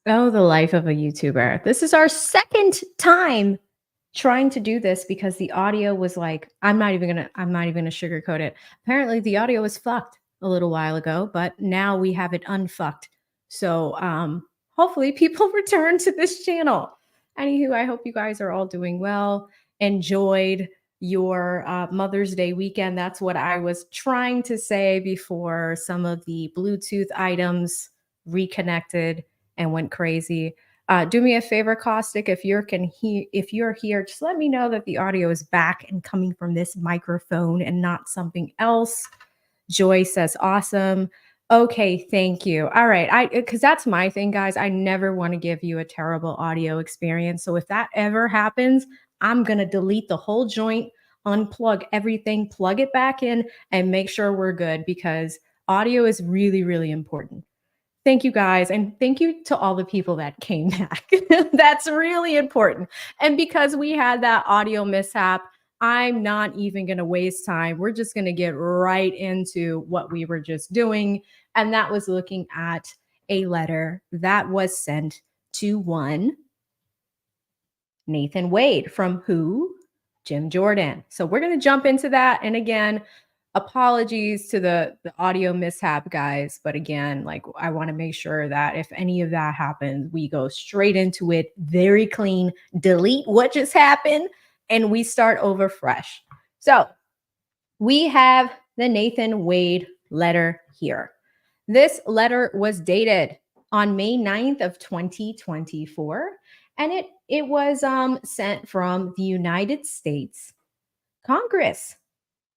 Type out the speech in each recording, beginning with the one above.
Oh, the life of a YouTuber. This is our second time trying to do this because the audio was like, I'm not even gonna sugarcoat it. Apparently the audio was fucked a little while ago, but now we have it unfucked. So hopefully people return to this channel. Anywho, I hope you guys are all doing well. Enjoyed your Mother's Day weekend. That's what I was trying to say before some of the Bluetooth items reconnected and went crazy. Do me a favor, Caustic, if you're here, just let me know that the audio is back and coming from this microphone and not something else. Joy says awesome. Okay, thank you. All right, because that's my thing, guys. I never want to give you a terrible audio experience. So if that ever happens, I'm gonna delete the whole joint, unplug everything, plug it back in, and make sure we're good because audio is really, really important. Thank you guys. And thank you to all the people that came back. That's really important. And because we had that audio mishap, I'm not even going to waste time. We're just going to get right into what we were just doing. And that was looking at a letter that was sent to one Nathan Wade from who? Jim Jordan. So we're going to jump into that. And again, apologies to the audio mishap, guys. But again, like I want to make sure that if any of that happens, we go straight into it, very clean, delete what just happened, and we start over fresh. So we have the Nathan Wade letter here. This letter was dated on May 9th of 2024, and it was sent from the United States Congress,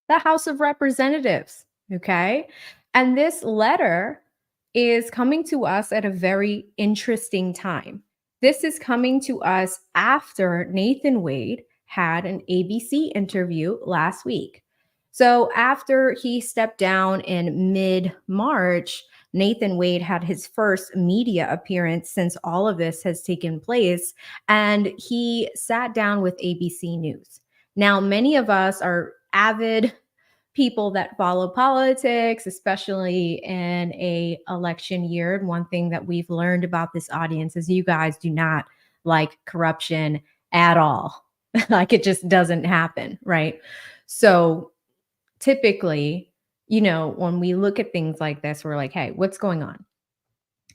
the House of Representatives, okay? And this letter is coming to us at a very interesting time. This is coming to us after Nathan Wade had an ABC interview last week. So after he stepped down in mid-March, Nathan Wade had his first media appearance since all of this has taken place, and he sat down with ABC News. Now, many of us are avid people that follow politics, especially in a election year. And one thing that we've learned about this audience is you guys do not like corruption at all. Like it just doesn't happen, right? So typically, you know, when we look at things like this, we're like, hey, what's going on?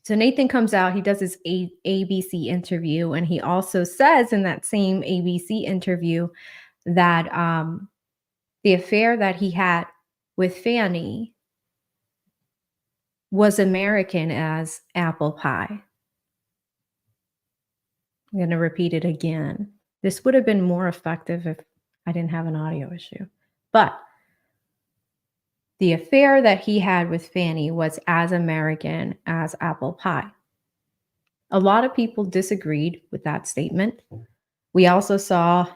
So Nathan comes out, he does his ABC interview, and he also says in that same ABC interview that the affair that he had with Fanny was American as apple pie. I'm going to repeat it again. This would have been more effective if I didn't have an audio issue. But the affair that he had with Fanny was as American as apple pie. A lot of people disagreed with that statement. We also saw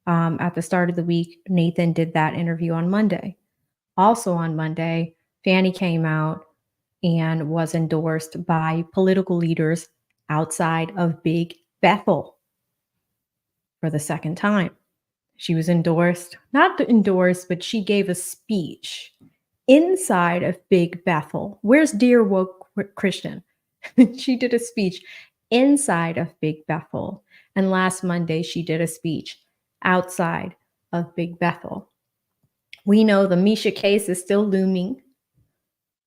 at the start of the week, Nathan did that interview on Monday. Also on Monday, Fanny came out and was endorsed by political leaders outside of Big Bethel for the second time. She was endorsed, not endorsed, but she gave a speech inside of Big Bethel. Where's Dear Woke Christian? She did a speech inside of Big Bethel. And last Monday, she did a speech outside of Big Bethel. We know the Misha case is still looming.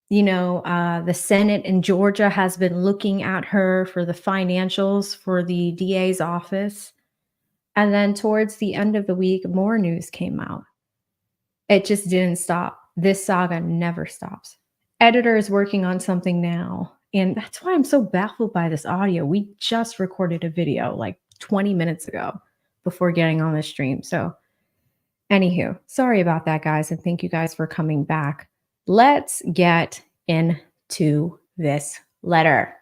You know, the Senate in Georgia has been looking at her for the financials for the DA's office. And then towards the end of the week, more news came out. It just didn't stop. This saga never stops. Editor is working on something now. And that's why I'm so baffled by this audio. We just recorded a video like 20 minutes ago before getting on the stream. So anywho, sorry about that, guys. And thank you guys for coming back. Let's get into this letter.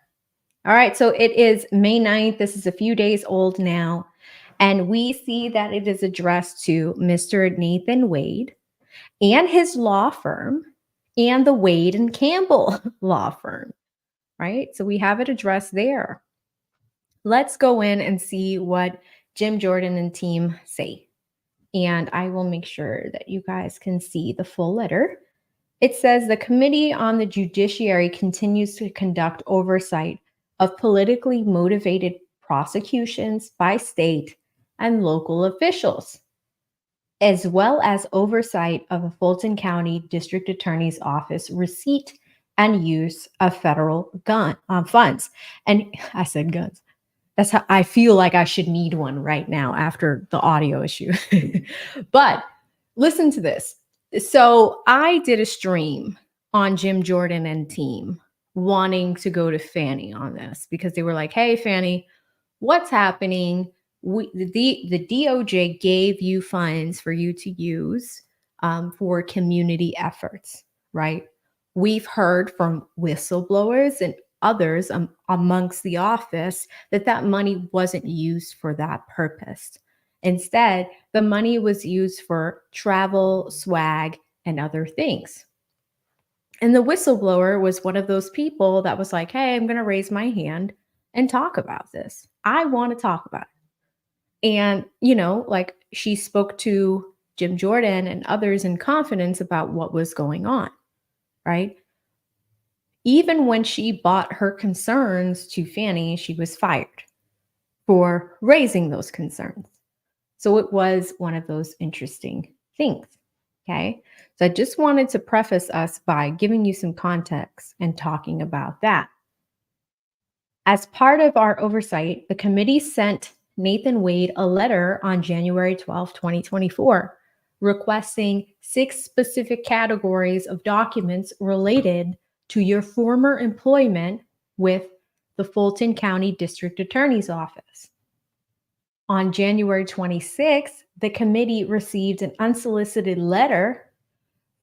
All right, so it is May 9th. This is a few days old now. And we see that it is addressed to Mr. Nathan Wade and his law firm and the Wade and Campbell law firm, right? So we have it addressed there. Let's go in and see what Jim Jordan and team say. And I will make sure that you guys can see the full letter. It says the Committee on the Judiciary continues to conduct oversight of politically motivated prosecutions by state and local officials, as well as oversight of the Fulton County District Attorney's Office receipt and use of federal funds. And I said guns. That's how I feel like I should need one right now after the audio issue. But listen to this. So I did a stream on Jim Jordan and team wanting to go to Fannie on this because they were like, hey, Fannie, what's happening? The DOJ gave you funds for you to use for community efforts, right? We've heard from whistleblowers and others amongst the office that money wasn't used for that purpose. Instead, the money was used for travel, swag, and other things. And the whistleblower was one of those people that was like, hey, I'm going to raise my hand and talk about this. I want to talk about it. And, like she spoke to Jim Jordan and others in confidence about what was going on, right? Even when she brought her concerns to Fannie, she was fired for raising those concerns. So it was one of those interesting things. Okay. So I just wanted to preface us by giving you some context and talking about that. As part of our oversight, the committee sent Nathan Wade a letter on January 12, 2024, requesting 6 specific categories of documents related to your former employment with the Fulton County District Attorney's Office. On January 26th, the committee received an unsolicited letter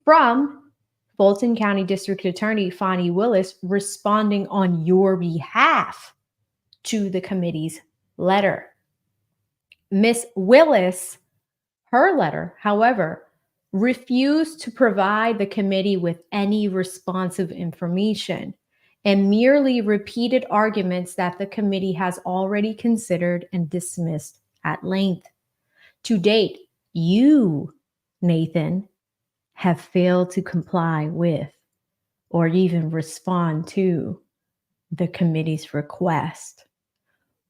from Fulton County District Attorney Fani Willis responding on your behalf to the committee's letter. Ms. Willis, her letter, however, refused to provide the committee with any responsive information and merely repeated arguments that the committee has already considered and dismissed at length. To date, you, Nathan, have failed to comply with or even respond to the committee's request.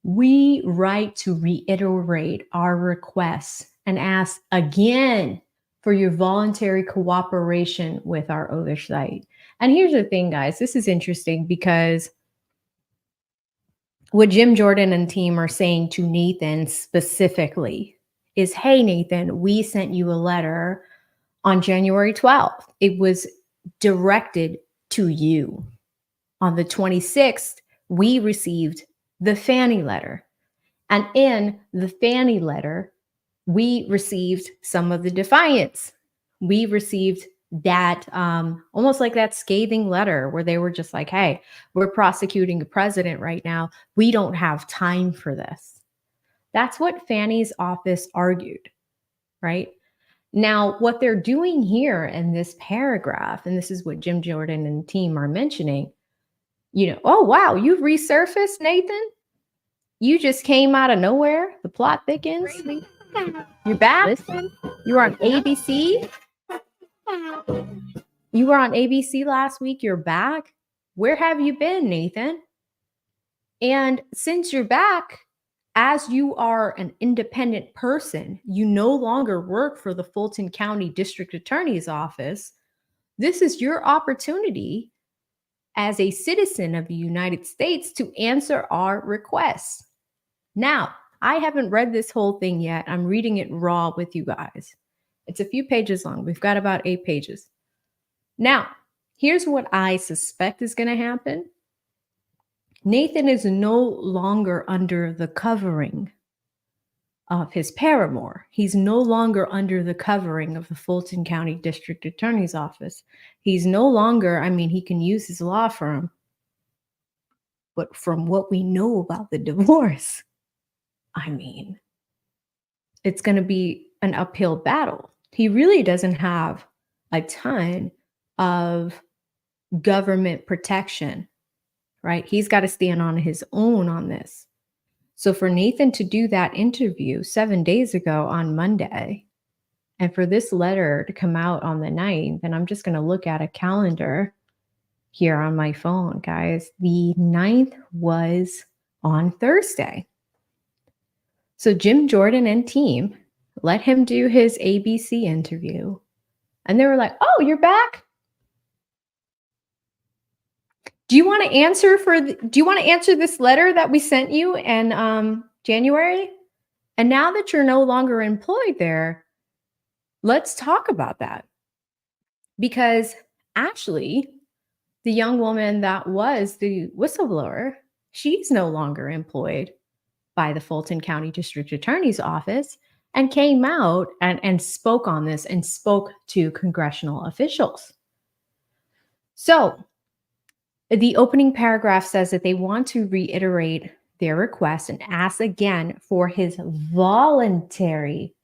We write to reiterate our requests and ask again for your voluntary cooperation with our oversight. And here's the thing, guys, this is interesting because what Jim Jordan and team are saying to Nathan specifically is, hey, Nathan, we sent you a letter on January 12th. It was directed to you. On the 26th, we received the Fannie letter. And in the Fannie letter, we received some of the defiance. We received that almost like that scathing letter where they were just like, hey, we're prosecuting the president right now. We don't have time for this. That's what Fannie's office argued, right? Now, what they're doing here in this paragraph, and this is what Jim Jordan and team are mentioning, oh, wow, you've resurfaced, Nathan? You just came out of nowhere. The plot thickens. You're back. Listen, you were on ABC. You were on ABC last week. You're back. Where have you been, Nathan? And since you're back, as you are an independent person, you no longer work for the Fulton County District Attorney's Office. This is your opportunity as a citizen of the United States to answer our requests. Now, I haven't read this whole thing yet. I'm reading it raw with you guys. It's a few pages long. We've got about 8 pages. Now, here's what I suspect is going to happen. Nathan is no longer under the covering of his paramour. He's no longer under the covering of the Fulton County District Attorney's Office. He's no longer, he can use his law firm. But from what we know about the divorce, it's going to be an uphill battle. He really doesn't have a ton of government protection, right? He's got to stand on his own on this. So for Nathan to do that interview 7 days ago on Monday, and for this letter to come out on the 9th, and I'm just going to look at a calendar here on my phone, guys. The 9th was on Thursday. So Jim Jordan and team let him do his ABC interview. And they were like, "Oh, you're back? Do you want to answer this letter that we sent you in January? And now that you're no longer employed there, let's talk about that." Because actually, the young woman that was the whistleblower, she's no longer employed by the Fulton County District Attorney's Office and came out and spoke on this and spoke to congressional officials. So the opening paragraph says that they want to reiterate their request and ask again for his voluntary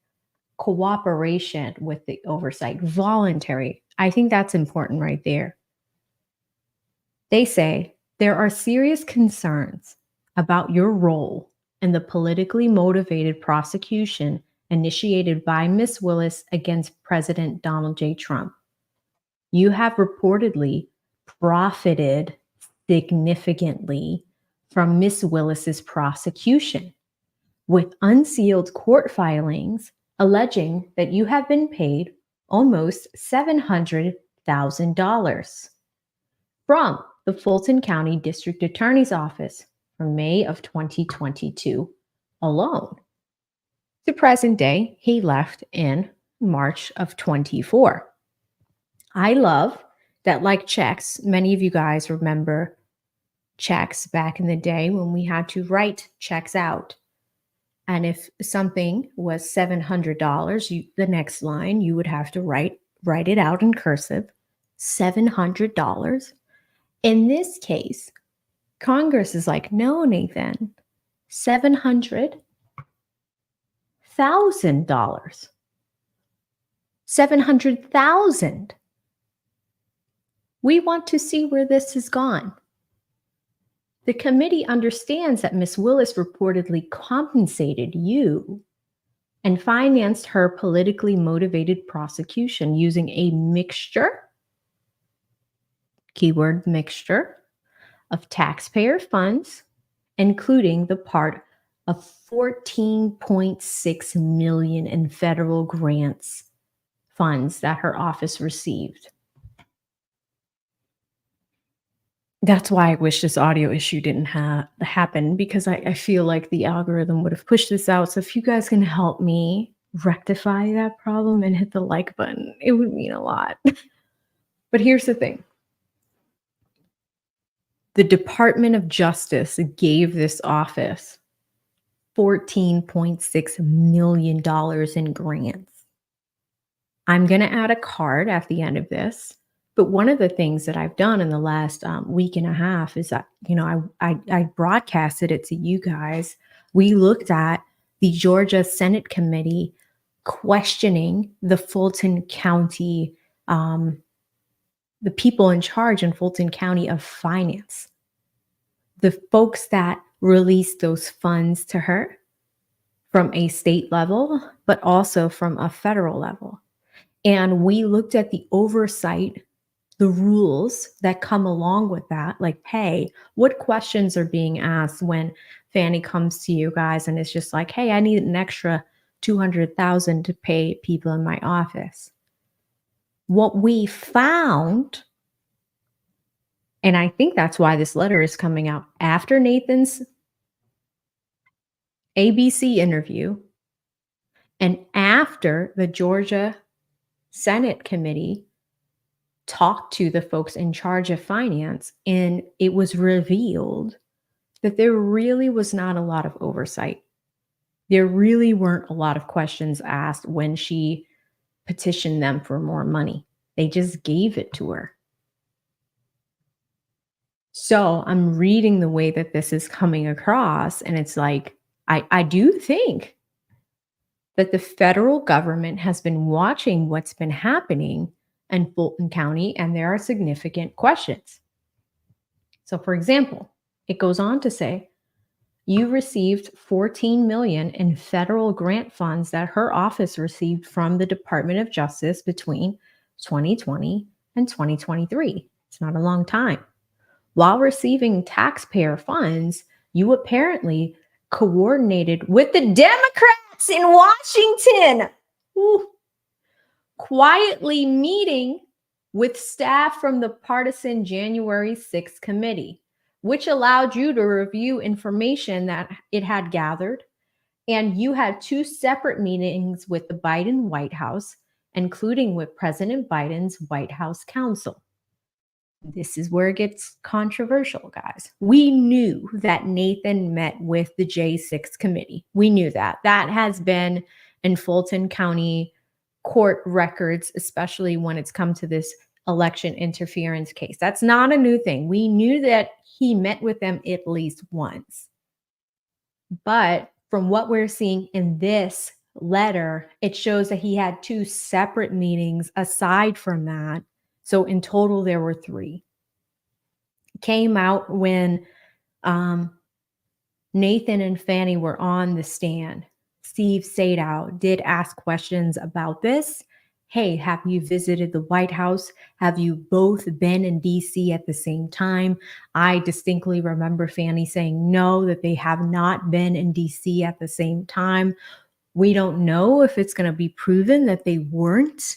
cooperation with the oversight. Voluntary. I think that's important right there. They say there are serious concerns about your role in the politically motivated prosecution initiated by Ms. Willis against President Donald J. Trump. You have reportedly profited significantly from Ms. Willis's prosecution, with unsealed court filings alleging that you have been paid almost $700,000 from the Fulton County District Attorney's Office from May of 2022 alone. To present day, he left in March of 24. I love that, like checks, many of you guys remember checks back in the day when we had to write checks out. And if something was $700, the next line you would have to write it out in cursive, $700. In this case, Congress is like, no, Nathan, $700,000. $700,000. We want to see where this has gone. The committee understands that Ms. Willis reportedly compensated you and financed her politically motivated prosecution using a mixture, keyword mixture, of taxpayer funds, including the part of $14.6 million in federal grants funds that her office received. That's why I wish this audio issue didn't happen, because I feel like the algorithm would have pushed this out. So if you guys can help me rectify that problem and hit the like button, it would mean a lot. But here's the thing. The Department of Justice gave this office $14.6 million in grants. I'm going to add a card at the end of this. But one of the things that I've done in the last week and a half is that, I broadcasted it to you guys. We looked at the Georgia Senate Committee questioning the Fulton County, the people in charge in Fulton County of finance, the folks that released those funds to her from a state level, but also from a federal level. And we looked at the oversight, the rules that come along with that, like, hey, what questions are being asked when Fannie comes to you guys and it's just like, hey, I need an extra $200,000 to pay people in my office. What we found, and I think that's why this letter is coming out after Nathan's ABC interview and after the Georgia Senate Committee talked to the folks in charge of finance, and it was revealed that there really was not a lot of oversight. There really weren't a lot of questions asked when she petitioned them for more money. They just gave it to her. So I'm reading the way that this is coming across, and it's like, I do think that the federal government has been watching what's been happening in Fulton County, and there are significant questions. So, for example, it goes on to say, you received $14 million in federal grant funds that her office received from the Department of Justice between 2020 and 2023. It's not a long time. While receiving taxpayer funds, you apparently coordinated with the Democrats in Washington. Ooh. Quietly meeting with staff from the partisan January 6th committee, which allowed you to review information that it had gathered. And you had 2 separate meetings with the Biden White House, including with President Biden's White House counsel. This is where it gets controversial, guys. We knew that Nathan met with the J6 committee. We knew that. That has been in Fulton County court records, especially when it's come to this election interference case. That's not a new thing. We knew that he met with them at least once. But from what we're seeing in this letter, it shows that he had 2 separate meetings aside from that. So in total, there were 3. It came out when Nathan and Fanny were on the stand. Steve Sadow did ask questions about this. Hey, have you visited the White House? Have you both been in DC at the same time? I distinctly remember Fanny saying no, that they have not been in DC at the same time. We don't know if it's going to be proven that they weren't.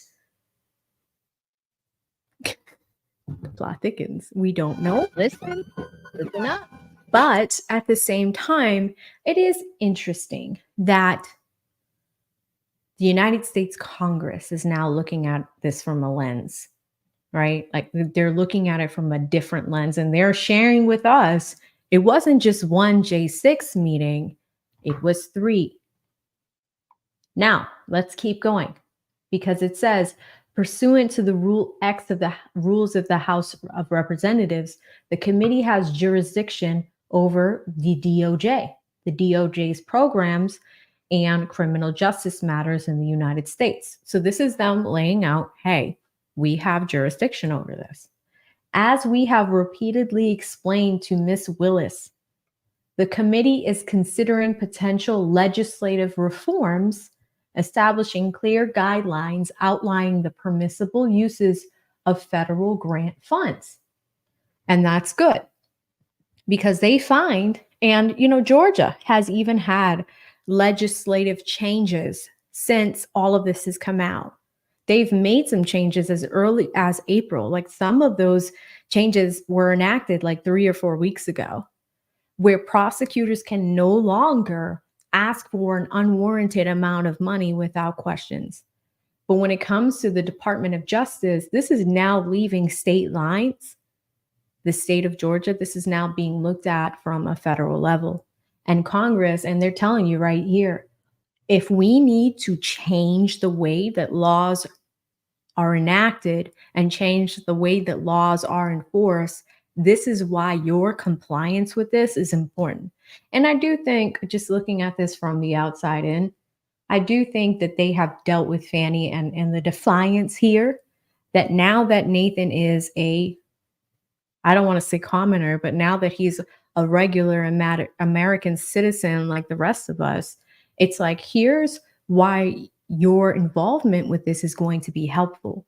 The plot thickens. We don't know. Listen up. But at the same time, it is interesting that the United States Congress is now looking at this from a lens, right? Like they're looking at it from a different lens, and they're sharing with us it wasn't just one J6 meeting, it was 3. Now, let's keep going, because it says, pursuant to the Rule X of the Rules of the House of Representatives, the committee has jurisdiction over the DOJ, the DOJ's programs and criminal justice matters in the United States. So this is them laying out, hey, we have jurisdiction over this. As we have repeatedly explained to Ms. Willis, the committee is considering potential legislative reforms, establishing clear guidelines outlining the permissible uses of federal grant funds. And that's good, because they find, and Georgia has even had legislative changes since all of this has come out. They've made some changes as early as April. Like some of those changes were enacted like 3 or 4 weeks ago, where prosecutors can no longer ask for an unwarranted amount of money without questions. But when it comes to the Department of Justice, this is now leaving state lines. The state of Georgia, this is now being looked at from a federal level. And Congress, and they're telling you right here, if we need to change the way that laws are enacted and change the way that laws are enforced, this is why your compliance with this is important. And I do think, just looking at this from the outside in, I do think that they have dealt with Fanny and the defiance here, that now that Nathan is I don't want to say commoner, but now that he's a regular American citizen like the rest of us, it's like, here's why your involvement with this is going to be helpful.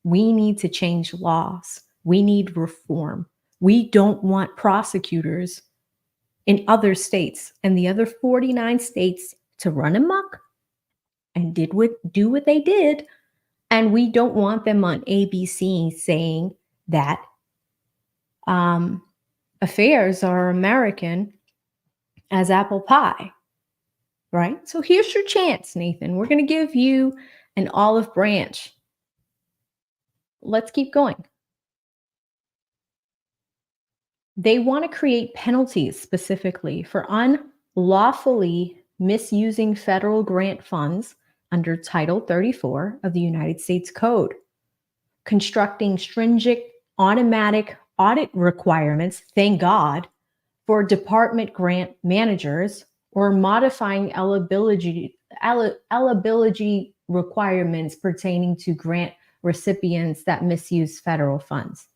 We need to change laws. We need reform. We don't want prosecutors in other states and the other 49 states to run amok and do what they did. And we don't want them on ABC saying that affairs are American as apple pie, right? So here's your chance, Nathan. We're going to give you an olive branch. Let's keep going. They want to create penalties specifically for unlawfully misusing federal grant funds under Title 34 of the United States Code, constructing stringent automatic audit requirements, thank God, for department grant managers, or modifying eligibility requirements pertaining to grant recipients that misuse federal funds.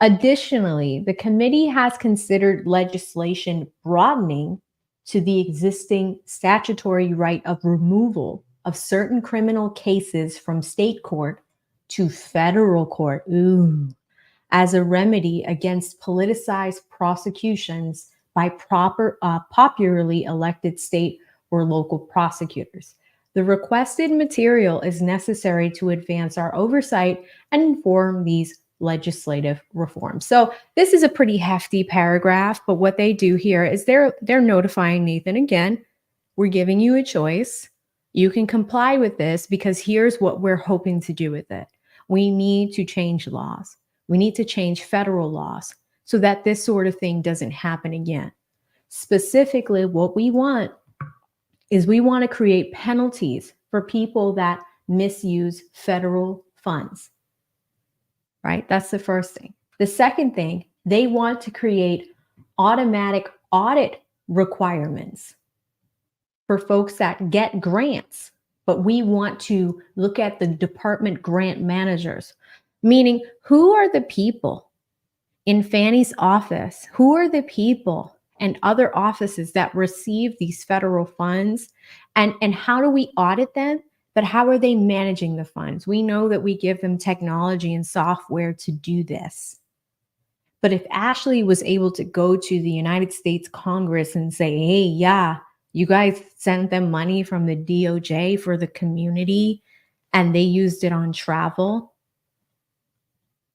Additionally, the committee has considered legislation broadening to the existing statutory right of removal of certain criminal cases from state court to federal court. Ooh. as a remedy against politicized prosecutions by popularly elected state or local prosecutors. The requested material is necessary to advance our oversight and inform these legislative reforms. So this is a pretty hefty paragraph, but what they do here is they're notifying Nathan again, we're giving you a choice. You can comply with this because here's what we're hoping to do with it. We need to change laws. We need to change federal laws so that this sort of thing doesn't happen again. Specifically, what we want is we want to create penalties for people that misuse federal funds, right? That's the first thing. The second thing, they want to create automatic audit requirements for folks that get grants, but we want to look at the department grant managers, meaning who are the people in Fannie's office? Who are the people and other offices that receive these federal funds? And how do we audit them? But how are they managing the funds? We know that we give them technology and software to do this. But if Ashley was able to go to the United States Congress and say, hey, yeah, you guys sent them money from the DOJ for the community and they used it on travel.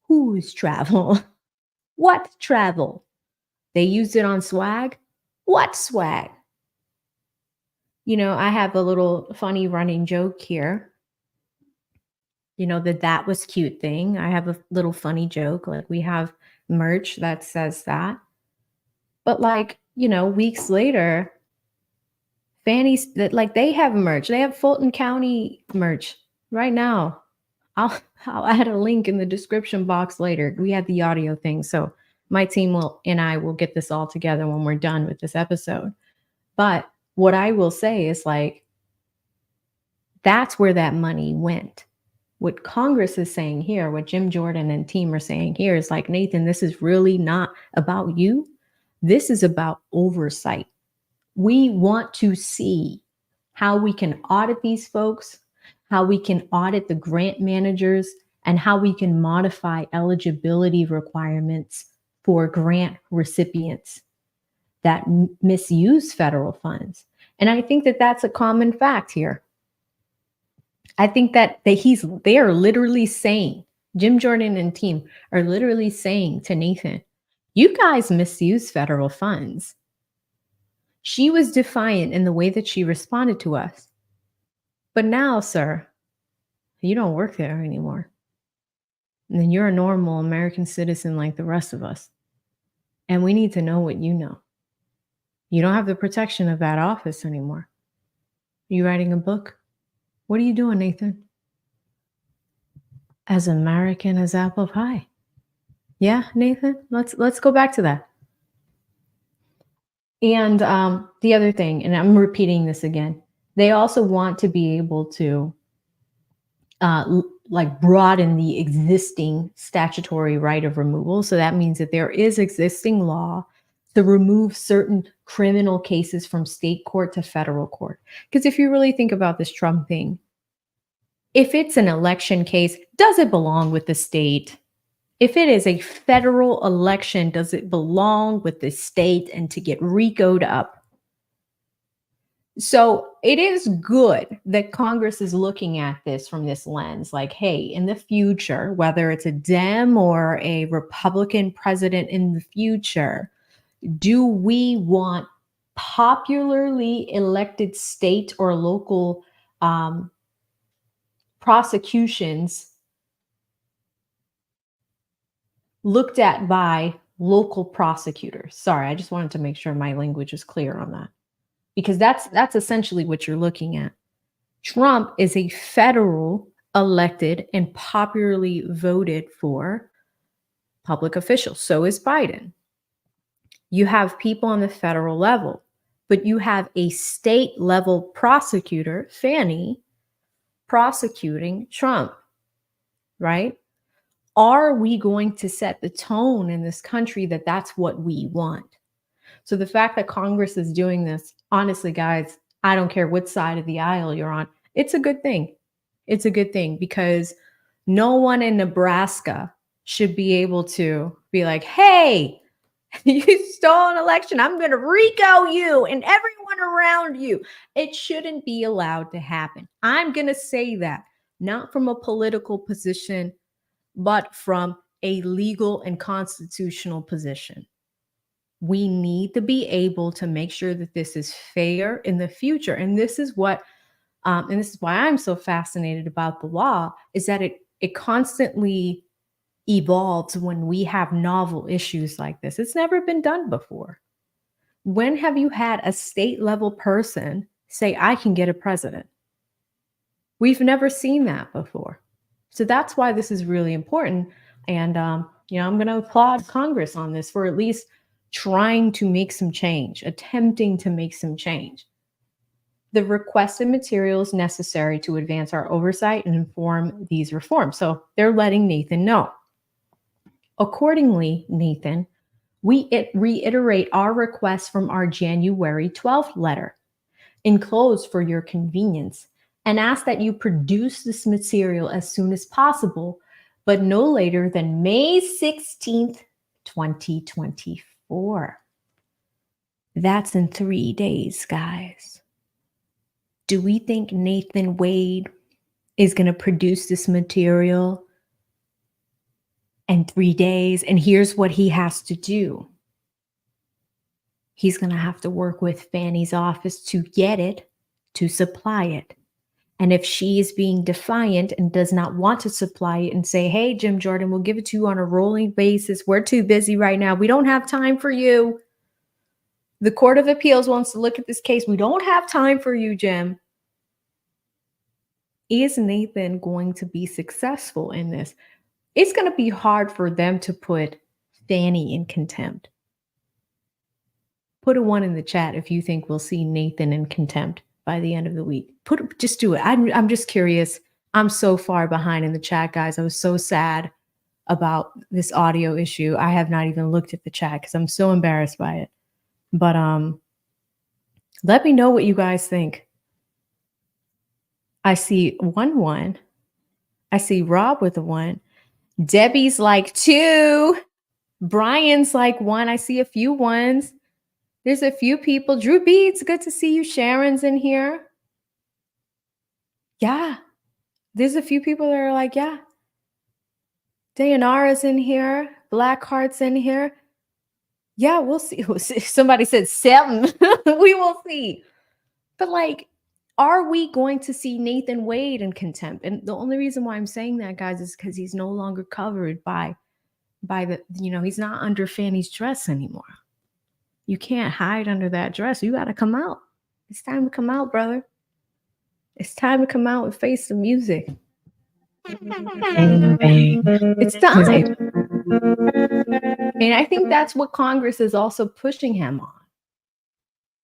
Whose travel? What travel? They used it on swag? What swag? You know, I have a little funny running joke here. You know, that was cute thing. I have a little funny joke. Like we have merch that says that. But like, you know, weeks later, Fannie's that like they have merch. They have Fulton County merch right now. I'll add a link in the description box later. We had the audio thing, so my team and I will get this all together when we're done with this episode. But what I will say is like that's where that money went. What Congress is saying here, what Jim Jordan and team are saying here is like, Nathan, this is really not about you. This is about oversight. We want to see how we can audit these folks, how we can audit the grant managers, and how we can modify eligibility requirements for grant recipients that misuse federal funds. And I think that that's a common fact here. I think that they are literally saying, Jim Jordan and team are literally saying to Nathan, you guys misuse federal funds. She was defiant in the way that she responded to us. But now, sir, you don't work there anymore. And then you're a normal American citizen like the rest of us. And we need to know what you know. You don't have the protection of that office anymore. Are you writing a book? What are you doing, Nathan? As American as apple pie. Yeah, Nathan, let's go back to that. And the other thing, and I'm repeating this again, they also want to be able to like broaden the existing statutory right of removal. So that means that there is existing law to remove certain criminal cases from state court to federal court. Because if you really think about this Trump thing, if it's an election case, does it belong with the state? If it is a federal election, does it belong with the state and to get RICO'd up? So it is good that Congress is looking at this from this lens, like, hey, in the future, whether it's a Dem or a Republican president in the future, do we want popularly elected state or local prosecutions looked at by local prosecutors? Sorry, I just wanted to make sure my language is clear on that. Because that's essentially what you're looking at. Trump is a federal elected and popularly voted for public official. So is Biden. You have people on the federal level, but you have a state level prosecutor, Fannie, prosecuting Trump, right? Are we going to set the tone in this country that that's what we want? So the fact that Congress is doing this, honestly, guys, I don't care what side of the aisle you're on. It's a good thing. It's a good thing because no one in Nebraska should be able to be like, hey, you stole an election. I'm going to RICO you and everyone around you. It shouldn't be allowed to happen. I'm going to say that, not from a political position, but from a legal and constitutional position. We need to be able to make sure that this is fair in the future. And this is what, and this is why I'm so fascinated about the law, is that it constantly evolves when we have novel issues like this. It's never been done before. When have you had a state level person say, I can get a president? We've never seen that before. So that's why this is really important. And, I'm going to applaud Congress on this for at least trying to make some change, attempting to make some change. The requested materials necessary to advance our oversight and inform these reforms. So they're letting Nathan know. Accordingly, Nathan, we reiterate our request from our January 12th letter, enclosed for your convenience, and ask that you produce this material as soon as possible, but no later than May 16th, 2024. That's in 3 days, guys. Do we think Nathan Wade is going to produce this material in 3 days? And here's what he has to do. He's going to have to work with Fannie's office to get it, to supply it. And if she is being defiant and does not want to supply it and say, hey, Jim Jordan, we'll give it to you on a rolling basis. We're too busy right now. We don't have time for you. The Court of Appeals wants to look at this case. We don't have time for you, Jim. Is Nathan going to be successful in this? It's going to be hard for them to put Fannie in contempt. Put a 1 in the chat if you think we'll see Nathan in contempt by the end of the week. Just do it. I'm just curious. I'm so far behind in the chat, guys. I was so sad about this audio issue. I have not even looked at the chat because I'm so embarrassed by it. But let me know what you guys think. I see 1. I see Rob with a 1. Debbie's like 2. Brian's like 1. I see a few 1s. There's a few people. Drew Beats, good to see you. Sharon's in here. Yeah. There's a few people that are like, yeah. Dayanara's in here. Blackheart's in here. Yeah, we'll see. Somebody said 7. We will see. But like, are we going to see Nathan Wade in contempt? And the only reason why I'm saying that, guys, is because he's no longer covered by the, he's not under Fannie's dress anymore. You can't hide under that dress. You got to come out. It's time to come out, brother. It's time to come out and face the music. Bang, bang. It's time. And I think that's what Congress is also pushing him on,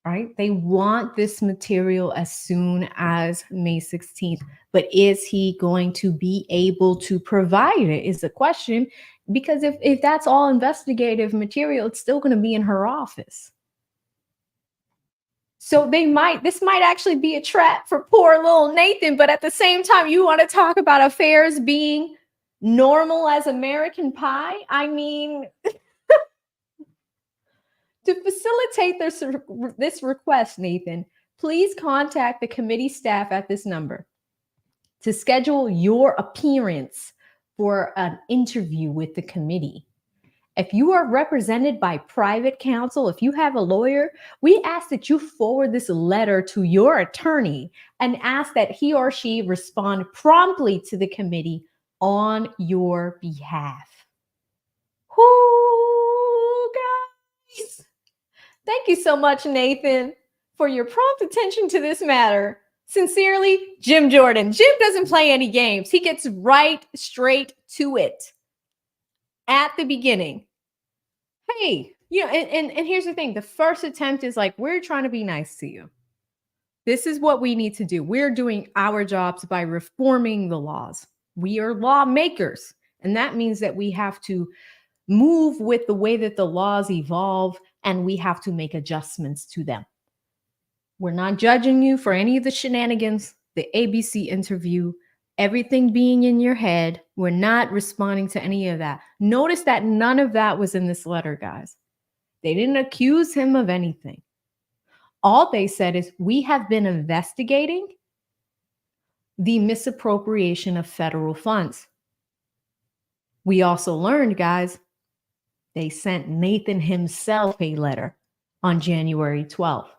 right? They want this material as soon as May 16th. But is he going to be able to provide it is the question. Because if that's all investigative material, it's still going to be in her office. So this might actually be a trap for poor little Nathan. But at the same time, you want to talk about affairs being normal as American Pie? I mean, to facilitate this request, Nathan, please contact the committee staff at this number to schedule your appearance for an interview with the committee. If you are represented by private counsel, if you have a lawyer, we ask that you forward this letter to your attorney and ask that he or she respond promptly to the committee on your behalf. Whoo, guys. Thank you so much, Nathan, for your prompt attention to this matter. Sincerely, Jim Jordan. Jim doesn't play any games. He gets right straight to it at the beginning. Hey, and here's the thing. The first attempt is like, we're trying to be nice to you. This is what we need to do. We're doing our jobs by reforming the laws. We are lawmakers. And that means that we have to move with the way that the laws evolve, and we have to make adjustments to them. We're not judging you for any of the shenanigans, the ABC interview, everything being in your head. We're not responding to any of that. Notice that none of that was in this letter, guys. They didn't accuse him of anything. All they said is, we have been investigating the misappropriation of federal funds. We also learned, guys, they sent Nathan himself a letter on January 12th.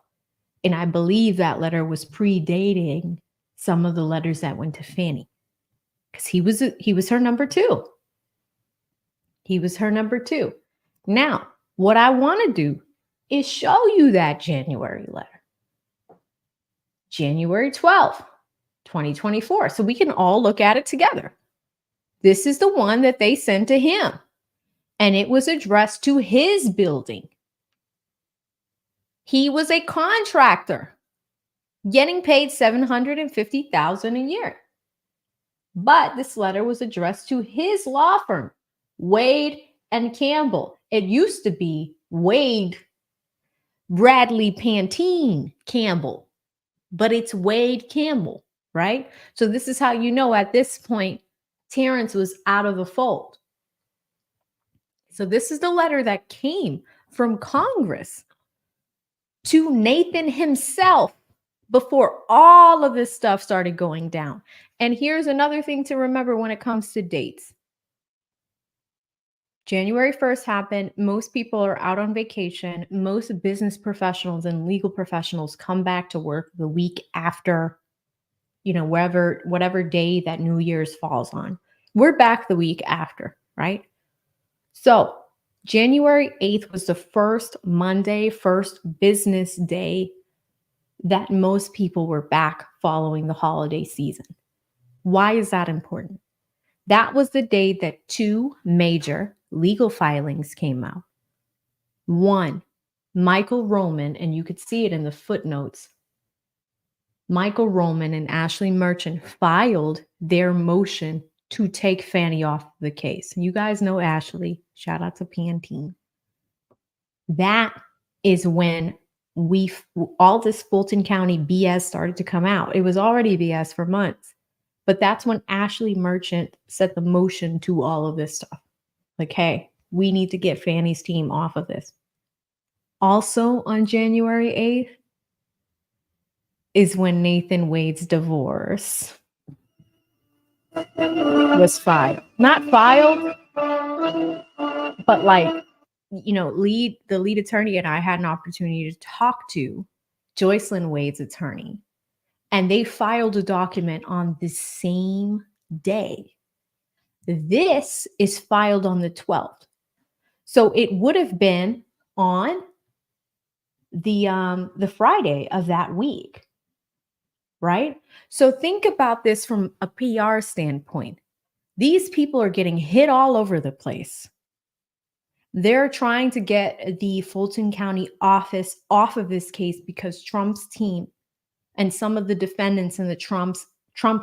And I believe that letter was predating some of the letters that went to Fannie, because he was her number two. He was her number two. Now, what I want to do is show you that January letter. January 12th, 2024. So we can all look at it together. This is the one that they sent to him. And it was addressed to his building. He was a contractor getting paid $750,000 a year. But this letter was addressed to his law firm, Wade and Campbell. It used to be Wade Bradley Pantene Campbell, but it's Wade Campbell, right? So this is how you know at this point, Terrence was out of the fold. So this is the letter that came from Congress to Nathan himself before all of this stuff started going down. And here's another thing to remember when it comes to dates. January 1st happened. Most people are out on vacation. Most business professionals and legal professionals come back to work the week after, whatever day that New Year's falls on. We're back the week after, right? So January 8th was the first Monday, first business day that most people were back following the holiday season. Why is that important? That was the day that two major legal filings came out. One, Michael Roman, and you could see it in the footnotes. Michael Roman and Ashley Merchant filed their motion to take Fannie off the case. You guys know Ashley. Shout out to Pantene. That is when all this Fulton County BS started to come out. It was already BS for months, but that's when Ashley Merchant set the motion to all of this stuff. Like, hey, we need to get Fannie's team off of this. Also on January 8th is when Nathan Wade's divorce was filed. Not filed, but the lead attorney and I had an opportunity to talk to Joycelyn Wade's attorney, and they filed a document on the same day. This is filed on the 12th. So it would have been on the Friday of that week, right? So think about this from a PR standpoint. These people are getting hit all over the place. They're trying to get the Fulton County office off of this case because Trump's team and some of the defendants in the Trump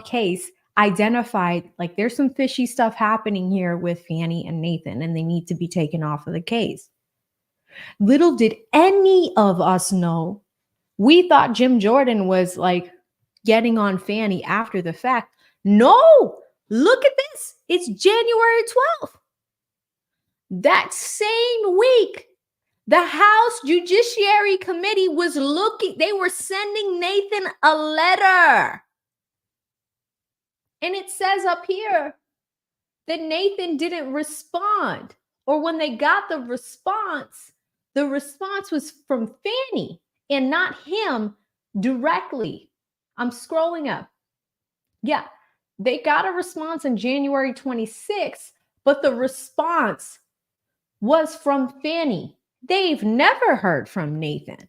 case identified like there's some fishy stuff happening here with Fannie and Nathan, and they need to be taken off of the case. Little did any of us know, we thought Jim Jordan was like getting on Fannie after the fact. No, look at this. It's January 12th. That same week, the House Judiciary Committee was they were sending Nathan a letter. And it says up here that Nathan didn't respond. Or when they got the response was from Fannie and not him directly. I'm scrolling up. Yeah, they got a response on January 26th, but the response was from Fannie. They've never heard from Nathan.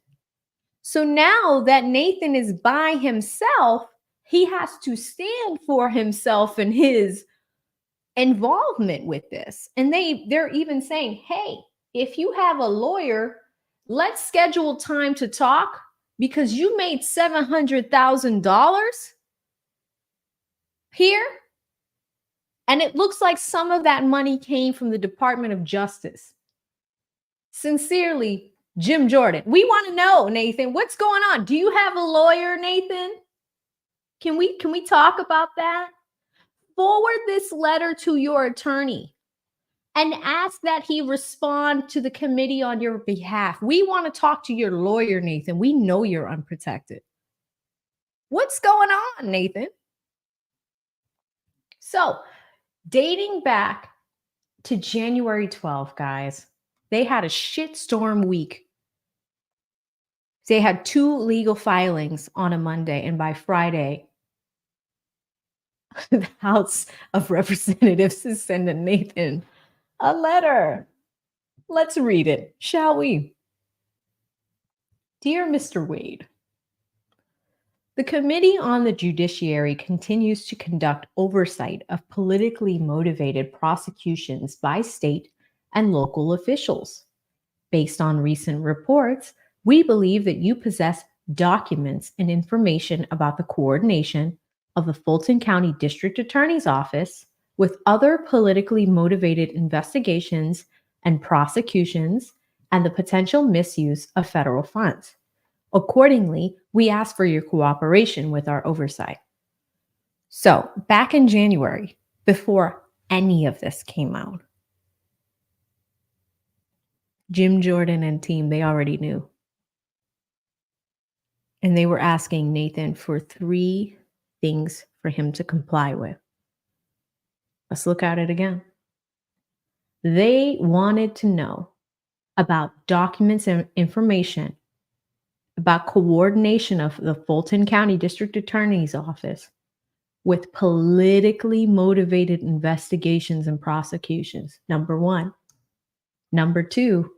So now that Nathan is by himself, he has to stand for himself and his involvement with this. And they're even saying, hey, if you have a lawyer, let's schedule time to talk because you made $700,000 here. And it looks like some of that money came from the Department of Justice. Sincerely, Jim Jordan. We want to know, Nathan, what's going on? Do you have a lawyer, Nathan? Can we talk about that? forward this letter to your attorney and ask that he respond to the committee on your behalf. We want to talk to your lawyer, Nathan. We know you're unprotected. What's going on, Nathan? So, dating back to January 12th, guys, they had a shitstorm week. They had 2 legal filings on a Monday, and by Friday, the House of Representatives is sending Nathan a letter. Let's read it, shall we? Dear Mr. Wade, the Committee on the Judiciary continues to conduct oversight of politically motivated prosecutions by state and local officials. Based on recent reports, we believe that you possess documents and information about the coordination of the Fulton County District Attorney's Office with other politically motivated investigations and prosecutions and the potential misuse of federal funds. Accordingly, we ask for your cooperation with our oversight. So, back in January, before any of this came out, Jim Jordan and team, they already knew. And they were asking Nathan for 3 things for him to comply with. Let's look at it again. They wanted to know about documents and information about coordination of the Fulton County District Attorney's Office with politically motivated investigations and prosecutions. Number 1. Number 2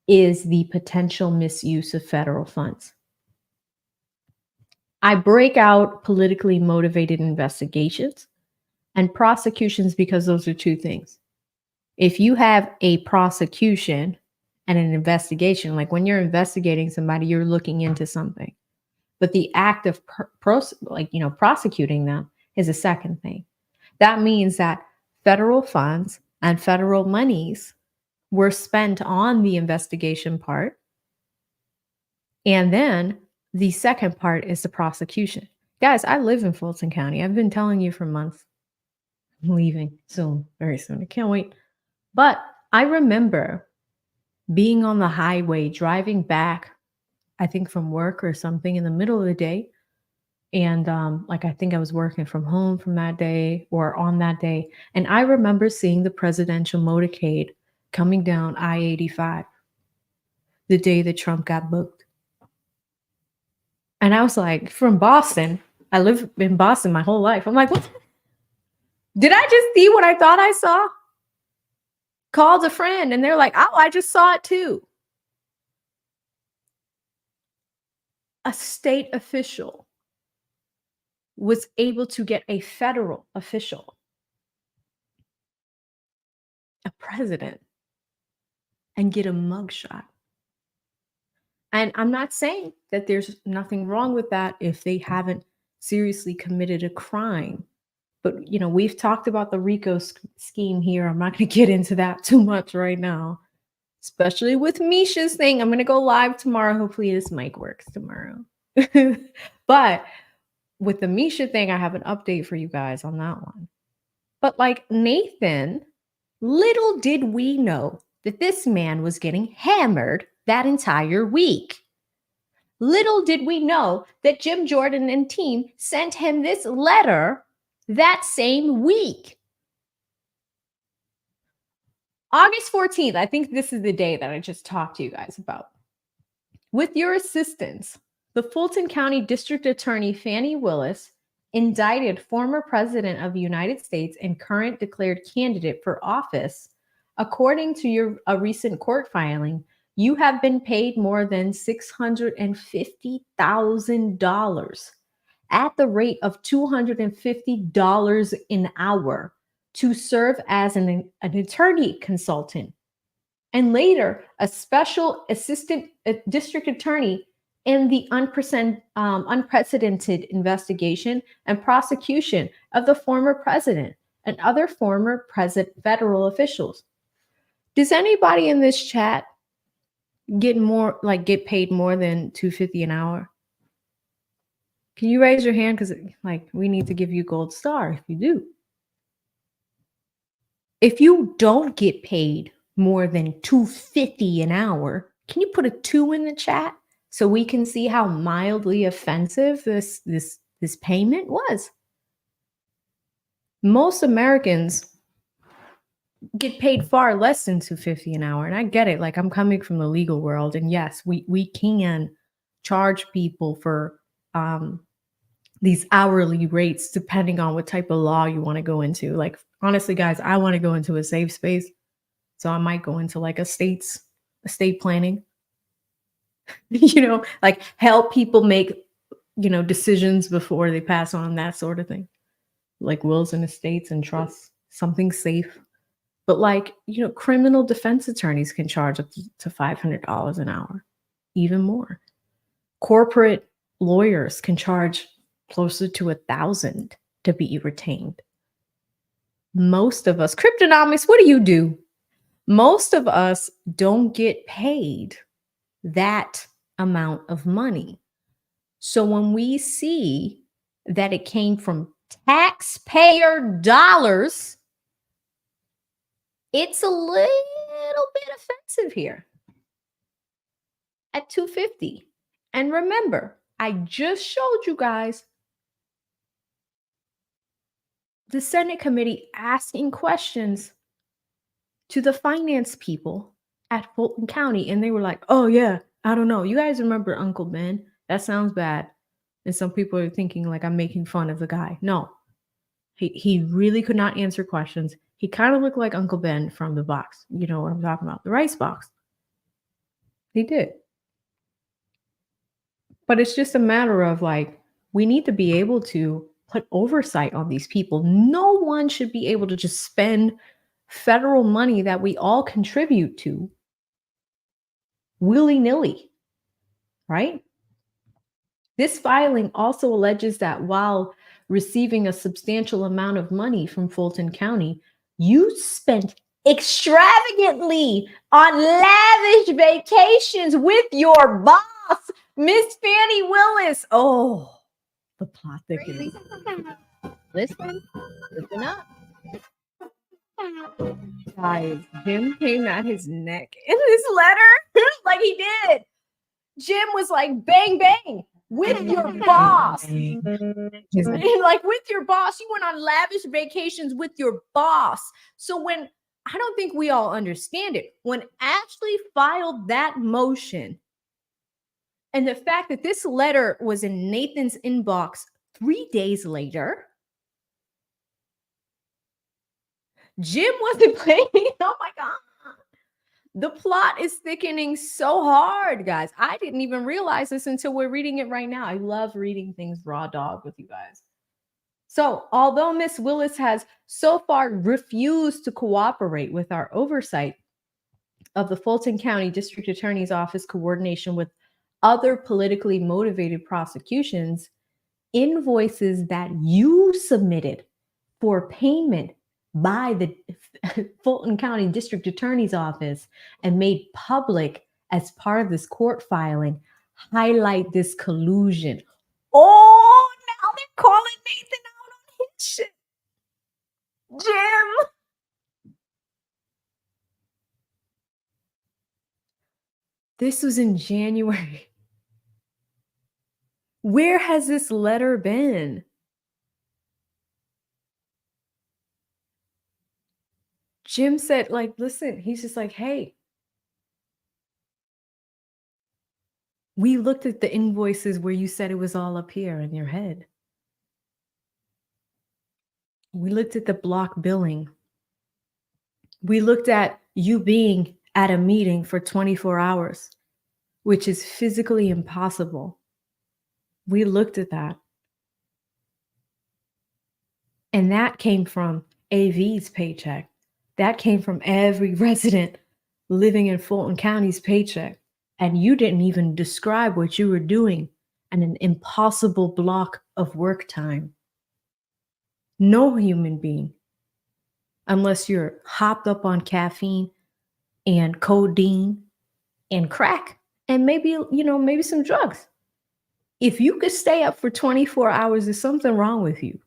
is the potential misuse of federal funds. I break out politically motivated investigations and prosecutions because those are 2 things. If you have a prosecution and an investigation, like when you're investigating somebody, you're looking into something. But the act of prosecuting them is a second thing. That means that federal funds and federal monies were spent on the investigation part. And then the second part is the prosecution. Guys, I live in Fulton County. I've been telling you for months. I'm leaving soon, very soon. I can't wait. But I remember being on the highway, driving back, I think from work or something in the middle of the day. And I think I was working from home from that day or on that day. And I remember seeing the presidential motorcade coming down I-85 the day that Trump got booked. And I was like, from Boston, I live in Boston my whole life. I'm like, what? Did I just see what I thought I saw? Called a friend and they're like, oh, I just saw it too. A state official was able to get a federal official, a president, and get a mugshot. And I'm not saying that there's nothing wrong with that if they haven't seriously committed a crime. But, we've talked about the RICO scheme here. I'm not going to get into that too much right now, especially with Misha's thing. I'm going to go live tomorrow. Hopefully this mic works tomorrow. But with the Misha thing, I have an update for you guys on that one. But like Nathan, little did we know that this man was getting hammered that entire week. Little did we know that Jim Jordan and team sent him this letter that same week. August 14th, I think this is the day that I just talked to you guys about. With your assistance, the Fulton County District Attorney Fani Willis indicted former President of the United States and current declared candidate for office. According to a recent court filing, you have been paid more than $650,000 at the rate of $250 an hour to serve as an attorney consultant, and later a special assistant district attorney in the unprecedented investigation and prosecution of the former president and other former federal officials. Does anybody in this chat get paid more than $250 an hour? Can you raise your hand? Because we need to give you gold star if you do. If you don't get paid more than $2.50 an hour, can you put a 2 in the chat so we can see how mildly offensive this payment was? Most Americans get paid far less than $2.50 an hour, and I get it. Like, I'm coming from the legal world, and yes, we can charge people for these hourly rates depending on what type of law you want to go into. Like, honestly, guys, I want to go into a safe space, so I might go into like estate planning. Like help people make decisions before they pass on, that sort of thing, like wills and estates and trusts, something safe. But like, criminal defense attorneys can charge up to $500 an hour, even more. Corporate lawyers can charge closer to $1,000 to be retained. Most of us, Cryptonomics, what do? Most of us don't get paid that amount of money. So when we see that it came from taxpayer dollars, it's a little bit offensive here at $2.50. And remember, I just showed you guys the Senate committee asking questions to the finance people at Fulton County, and they were like, oh yeah, I don't know. You guys remember Uncle Ben? That sounds bad. And some people are thinking like I'm making fun of the guy. No, he really could not answer questions. He kind of looked like Uncle Ben from the box. You know what I'm talking about, the rice box. He did. But it's just a matter of like, we need to be able to put oversight on these people. No one should be able to just spend federal money that we all contribute to willy-nilly, right? This filing also alleges that while receiving a substantial amount of money from Fulton County, you spent extravagantly on lavish vacations with your boss, Miss Fannie Willis. Oh, the plot thickens. Listen up. Guys, Jim came at his neck in this letter like he did. Jim was like, bang, bang, with your boss. Like with your boss. You went on lavish vacations with your boss. So when, I don't think we all understand it, when Ashley filed that motion, and the fact that this letter was in Nathan's inbox 3 days later, Jim wasn't playing. Oh my God. The plot is thickening so hard, guys. I didn't even realize this until we're reading it right now. I love reading things raw dog with you guys. So, although Miss Willis has so far refused to cooperate with our oversight of the Fulton County District Attorney's Office coordination with other politically motivated prosecutions, invoices that you submitted for payment by the Fulton County District Attorney's Office and made public as part of this court filing highlight this collusion. Oh, now they're calling Nathan out on his shit. Jim. This was in January. Where has this letter been? Jim said, like, listen, he's just like, hey, we looked at the invoices where you said it was all up here in your head. We looked at the block billing. We looked at you being at a meeting for 24 hours, which is physically impossible. We looked at that. And that came from AV's paycheck. That came from every resident living in Fulton County's paycheck. And you didn't even describe what you were doing in an impossible block of work time. No human being, unless you're hopped up on caffeine and codeine and crack and maybe, maybe some drugs. If you could stay up for 24 hours, there's something wrong with you.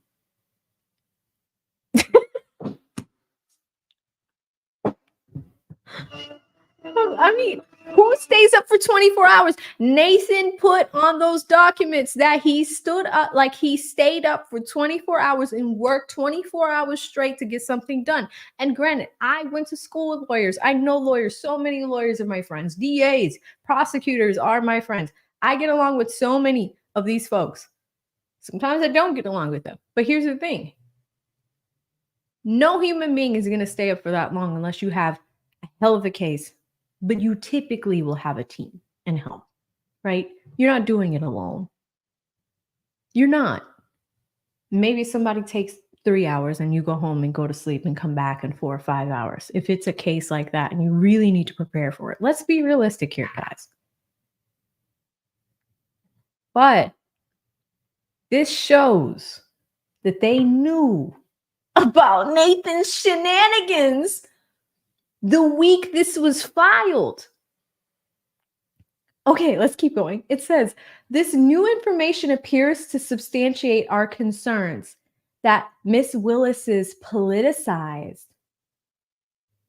I mean, who stays up for 24 hours? Nathan put on those documents that he stood up, like he stayed up for 24 hours and worked 24 hours straight to get something done. And granted, I went to school with lawyers. I know lawyers. So many lawyers are my friends. DAs, prosecutors are my friends. I get along with so many of these folks. Sometimes I don't get along with them. But here's the thing. No human being is going to stay up for that long unless you have a hell of a case. But you typically will have a team and help, right? You're not doing it alone. You're not. Maybe somebody takes 3 hours and you go home and go to sleep and come back in 4 or 5 hours. If it's a case like that and you really need to prepare for it. Let's be realistic here, guys. But this shows that they knew about Nathan's shenanigans the week this was filed. Okay, let's keep going. It says, this new information appears to substantiate our concerns that Miss Willis's politicized.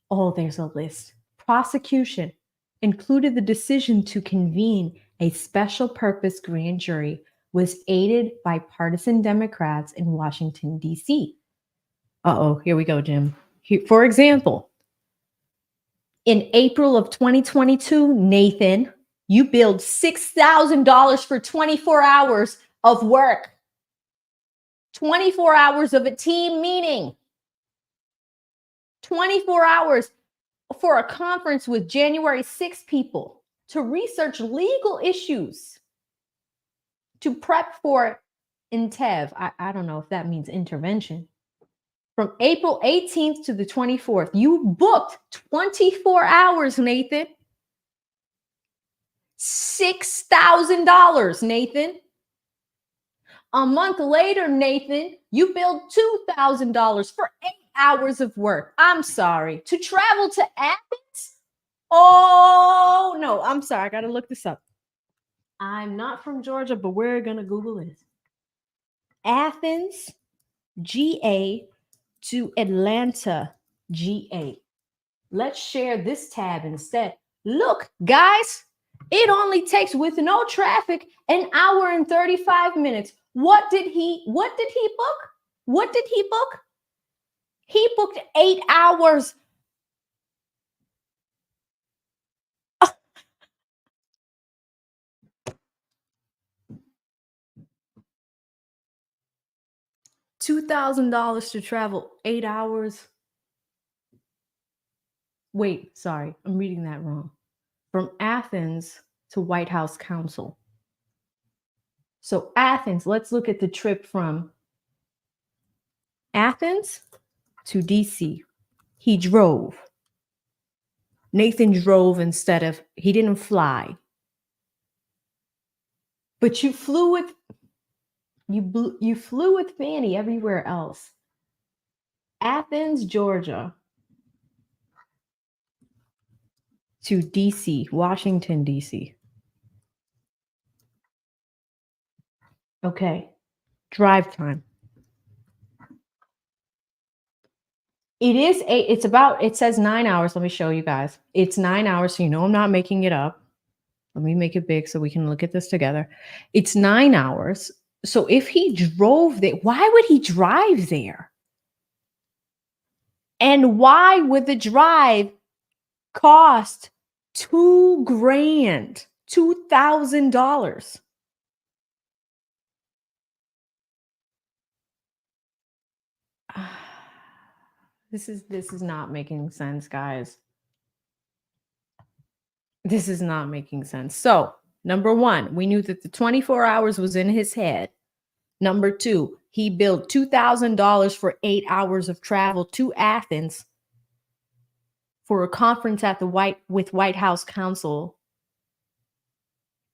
Oh, there's a list. Prosecution included the decision to convene a special purpose grand jury was aided by partisan Democrats in Washington, D.C. Uh-oh, here we go, Jim. For example, in April of 2022, Nathan, you billed $6,000 for 24 hours of work. 24 hours of a team meeting. 24 hours for a conference with January 6 people to research legal issues, to prep for INTEV. I don't know if that means intervention. From April 18th to the 24th, you booked 24 hours, Nathan. $6,000, Nathan. A month later, Nathan, you billed $2,000 for 8 hours of work. I'm sorry. To travel to Athens? Oh, no, I'm sorry. I got to look this up. I'm not from Georgia, but we're going to Google it. Athens, GA to Atlanta, GA. Let's share this tab instead. Look, guys, it only takes, with no traffic, an hour and 35 minutes. What did he book? What did he book? He booked 8 hours. $2,000 to travel 8 hours. Wait, sorry, I'm reading that wrong. From Athens to White House Counsel. So Athens, let's look at the trip from Athens to DC. He drove. Nathan drove instead of, he didn't fly. But you flew with Fanny everywhere else. Athens, Georgia to DC, Washington, DC. Okay, drive time. It says 9 hours. Let me show you guys. It's 9 hours, so you know I'm not making it up. Let me make it big so we can look at this together. It's 9 hours. So if he drove there, why would he drive there? And why would the drive cost $2,000, $2,000? This is not making sense, guys. This is not making sense. So, number one, we knew that the 24 hours was in his head. Number two, he billed $2,000 for 8 hours of travel to Athens for a conference at the White House Counsel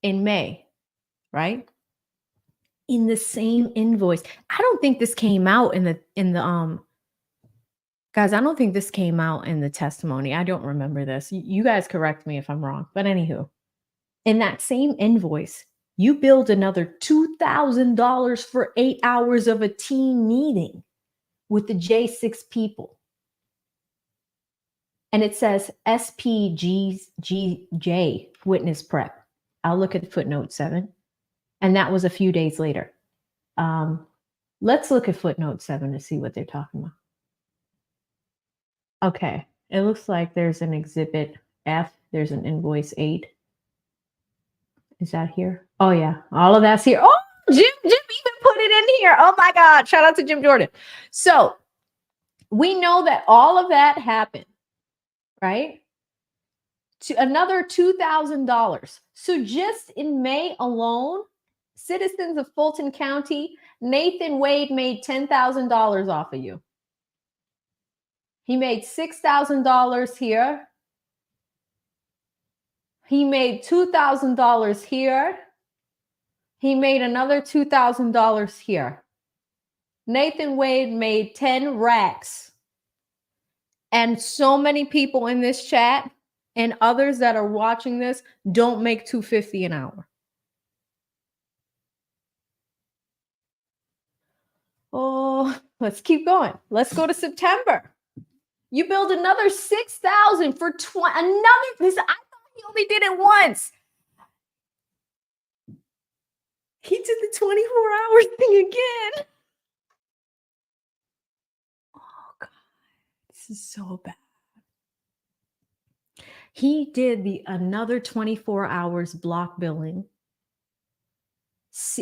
in May, right? In the same invoice. I don't think this came out in the guys, I don't think this came out in the testimony. I don't remember this. You guys correct me if I'm wrong. But anywho, in that same invoice, you billed another $2,000 for 8 hours of a team meeting with the J6 people. And it says SPGJ witness prep. I'll look at footnote 7. And that was a few days later. Let's look at footnote 7 to see what they're talking about. Okay. It looks like there's an exhibit F. There's an invoice 8. Is that here? Oh, yeah. All of that's here. Oh, Jim even put it in here. Oh, my God. Shout out to Jim Jordan. So we know that all of that happened, right? To another $2,000. So just in May alone, citizens of Fulton County, Nathan Wade made $10,000 off of you. He made $6,000 here. He made $2,000 here. He made another $2,000 here. Nathan Wade made 10 racks. And so many people in this chat and others that are watching this don't make $250 an hour. Oh, let's keep going. Let's go to September. You build another 6,000 for this. I thought he only did it once. He did the 24-hour thing again. Oh God, this is so bad. He did another 24 hours block billing,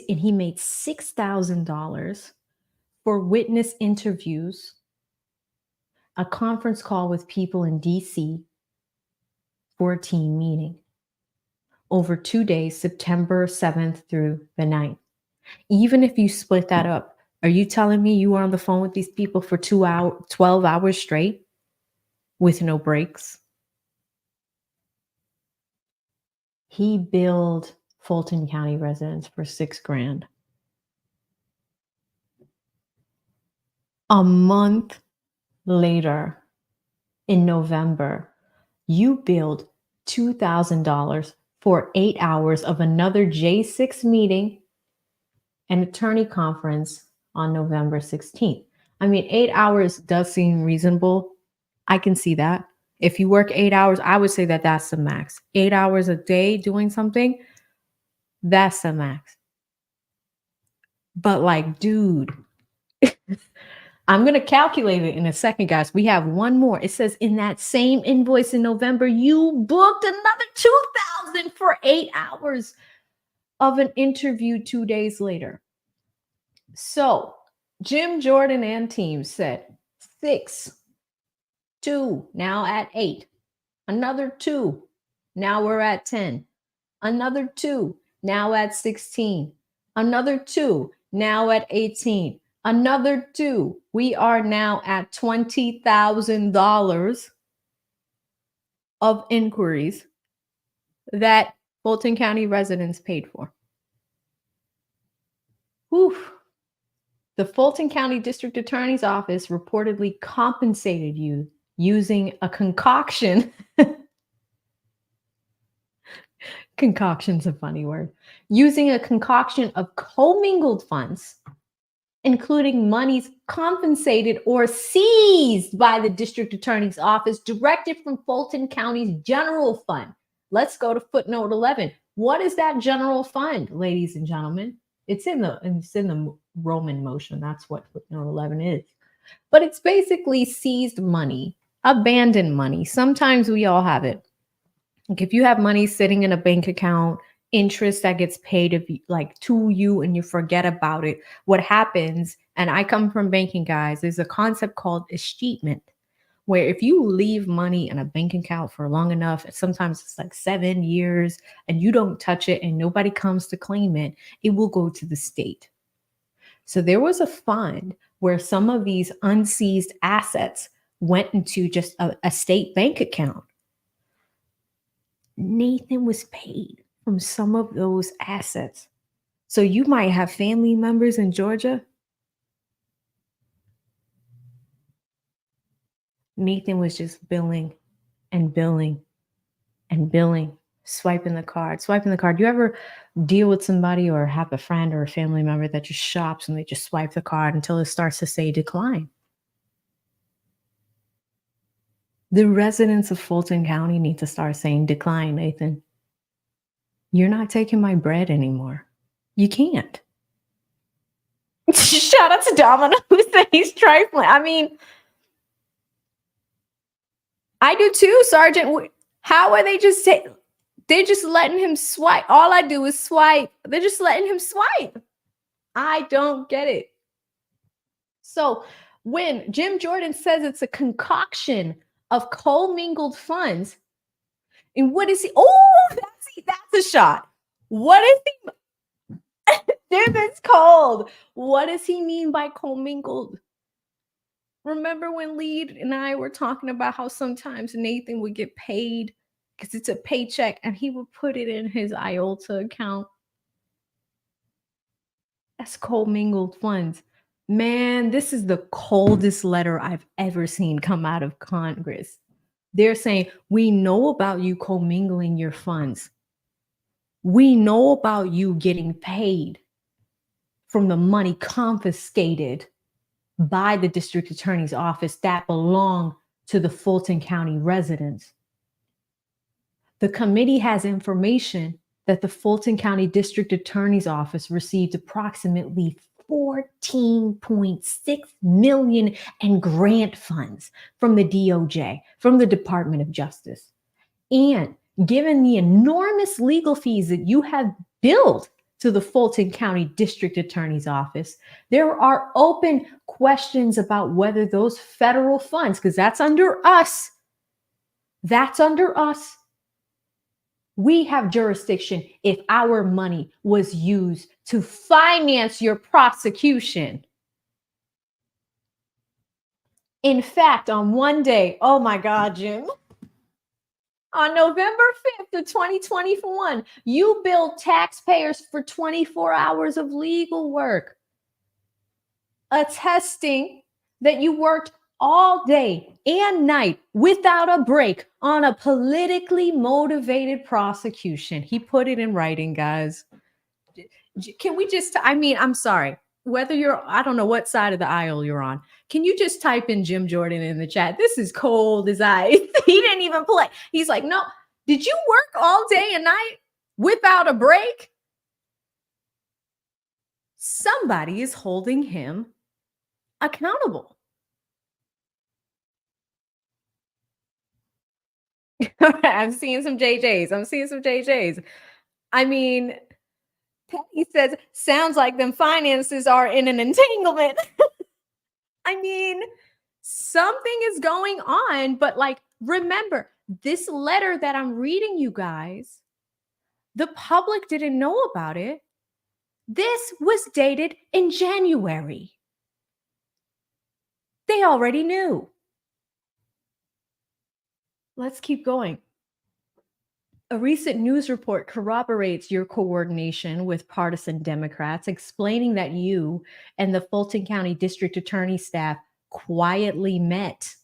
and he made $6,000 for witness interviews, a conference call with people in DC for a team meeting over 2 days, September 7th through the 9th. Even if you split that up, are you telling me you were on the phone with these people for 12 hours straight with no breaks? He billed Fulton County residents for $6,000. A month later, in November, you billed $2,000 for 8 hours of another J6 meeting and attorney conference on November 16th. I mean, 8 hours does seem reasonable. I can see that. If you work 8 hours, I would say that that's the max. 8 hours a day doing something, that's the max. But like, dude, I'm going to calculate it in a second, guys. We have one more. It says in that same invoice in November, you booked another $2,000 for 8 hours of an interview 2 days later. So Jim Jordan and team said 6, 2, now at 8, another 2, now we're at 10, another 2, now at 16, another 2, now at 18, another 2. We are now at $20,000 of inquiries that Fulton County residents paid for. Whew. The Fulton County District Attorney's Office reportedly compensated you using a concoction. Concoction's a funny word. Using a concoction of commingled funds, including monies compensated or seized by the District Attorney's Office directed from Fulton County's general fund. Let's go to footnote 11. What is that general fund, ladies and gentlemen? It's in the Roman motion. That's what footnote 11 is. But it's basically seized money, abandoned money. Sometimes we all have it. Like if you have money sitting in a bank account, interest that gets paid to you and you forget about it, what happens, and I come from banking, guys, there's a concept called escheatment, where if you leave money in a bank account for long enough, sometimes it's like 7 years, and you don't touch it and nobody comes to claim it, it will go to the state. So there was a fund where some of these unseized assets went into just a state bank account. Nathan was paid from some of those assets. So you might have family members in Georgia. Nathan was just billing and billing and billing, swiping the card. You ever deal with somebody or have a friend or a family member that just shops and they just swipe the card until it starts to say decline? The residents of Fulton County need to start saying, decline, Nathan. You're not taking my bread anymore. You can't. Shout out to Domino who said he's trifling. I mean, I do too, Sergeant. How are they just they're just letting him swipe? All I do is swipe. They're just letting him swipe. I don't get it. So when Jim Jordan says it's a concoction of commingled funds, and what is he? Oh, that's a shot. What is he? Jim is cold. What does he mean by commingled? Remember when Lead and I were talking about how sometimes Nathan would get paid because it's a paycheck and he would put it in his IOTA account? That's commingled funds. Man, this is the coldest letter I've ever seen come out of Congress. They're saying, we know about you commingling your funds. We know about you getting paid from the money confiscated by the district attorney's office that belong to the Fulton County residents. The committee has information that the Fulton County District Attorney's Office received approximately $14.6 million in grant funds from the DOJ, from the Department of Justice. And given the enormous legal fees that you have billed to the Fulton County District Attorney's Office, there are open questions about whether those federal funds, because that's under us, we have jurisdiction if our money was used to finance your prosecution. In fact, on one day, oh my God, Jim, on November 5th of 2021, you billed taxpayers for 24 hours of legal work, attesting that you worked all day and night without a break on a politically motivated prosecution. He put it in writing, guys. Can we just, I mean, I'm sorry, whether you're, I don't know what side of the aisle you're on. Can you just type in Jim Jordan in the chat? This is cold as ice. He didn't even play. He's like, no, did you work all day and night without a break? Somebody is holding him accountable. I'm seeing some JJs. I mean, Patty says, sounds like them finances are in an entanglement. I mean, something is going on, but like, remember, this letter that I'm reading you guys, the public didn't know about it. This was dated in January. They already knew. Let's keep going. A recent news report corroborates your coordination with partisan Democrats, explaining that you and the Fulton County District Attorney staff quietly met,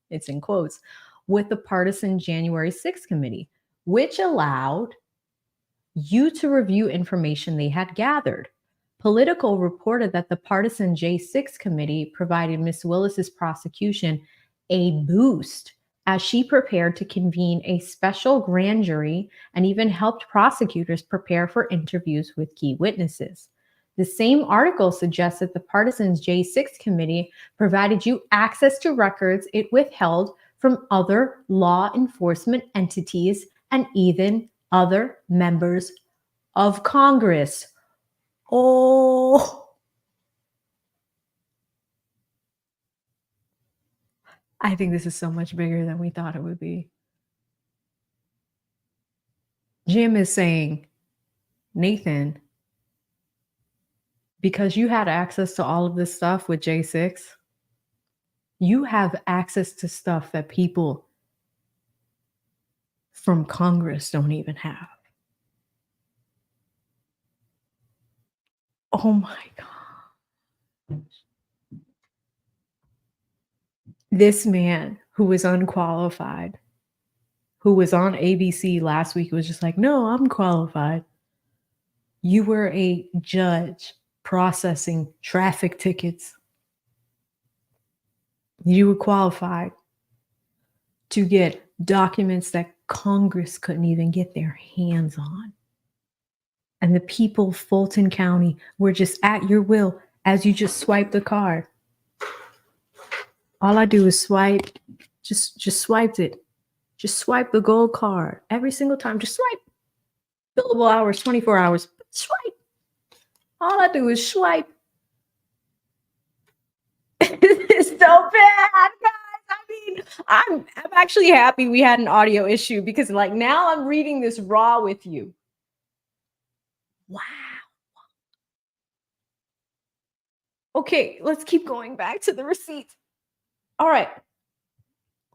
it's in quotes, with the partisan January 6th committee, which allowed you to review information they had gathered. Politico reported that the partisan J6 committee provided Ms. Willis's prosecution a boost as she prepared to convene a special grand jury and even helped prosecutors prepare for interviews with key witnesses. The same article suggests that the partisan's J6 committee provided you access to records it withheld from other law enforcement entities and even other members of Congress. Oh, I think this is so much bigger than we thought it would be. Jim is saying, Nathan, because you had access to all of this stuff with J6, you have access to stuff that people from Congress don't even have. Oh my God. This man who was unqualified, who was on ABC last week, was just like, no, I'm qualified. You were a judge processing traffic tickets. You were qualified. to get documents that Congress couldn't even get their hands on. And the people of Fulton County were just at your will as you just swipe the card. All I do is swipe, just swiped it. Just swipe the gold card every single time. Just swipe. Billable hours, 24 hours. Swipe. All I do is swipe. It's so bad, guys. I mean, I'm actually happy we had an audio issue because like now I'm reading this raw with you. Wow. Okay, let's keep going back to the receipts. All right.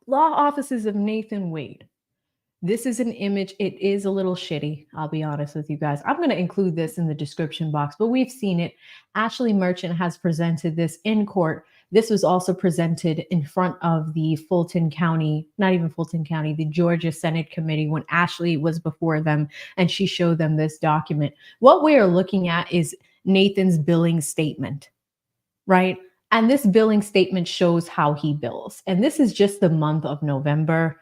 Law offices of Nathan Wade. This is an image. It is a little shitty. I'll be honest with you guys. I'm going to include this in the description box, but we've seen it. Ashley Merchant has presented this in court. This was also presented in front of the Fulton County, not even Fulton County, the Georgia Senate Committee when Ashley was before them and she showed them this document. What we are looking at is Nathan's billing statement, right? And this billing statement shows how he bills. And this is just the month of November.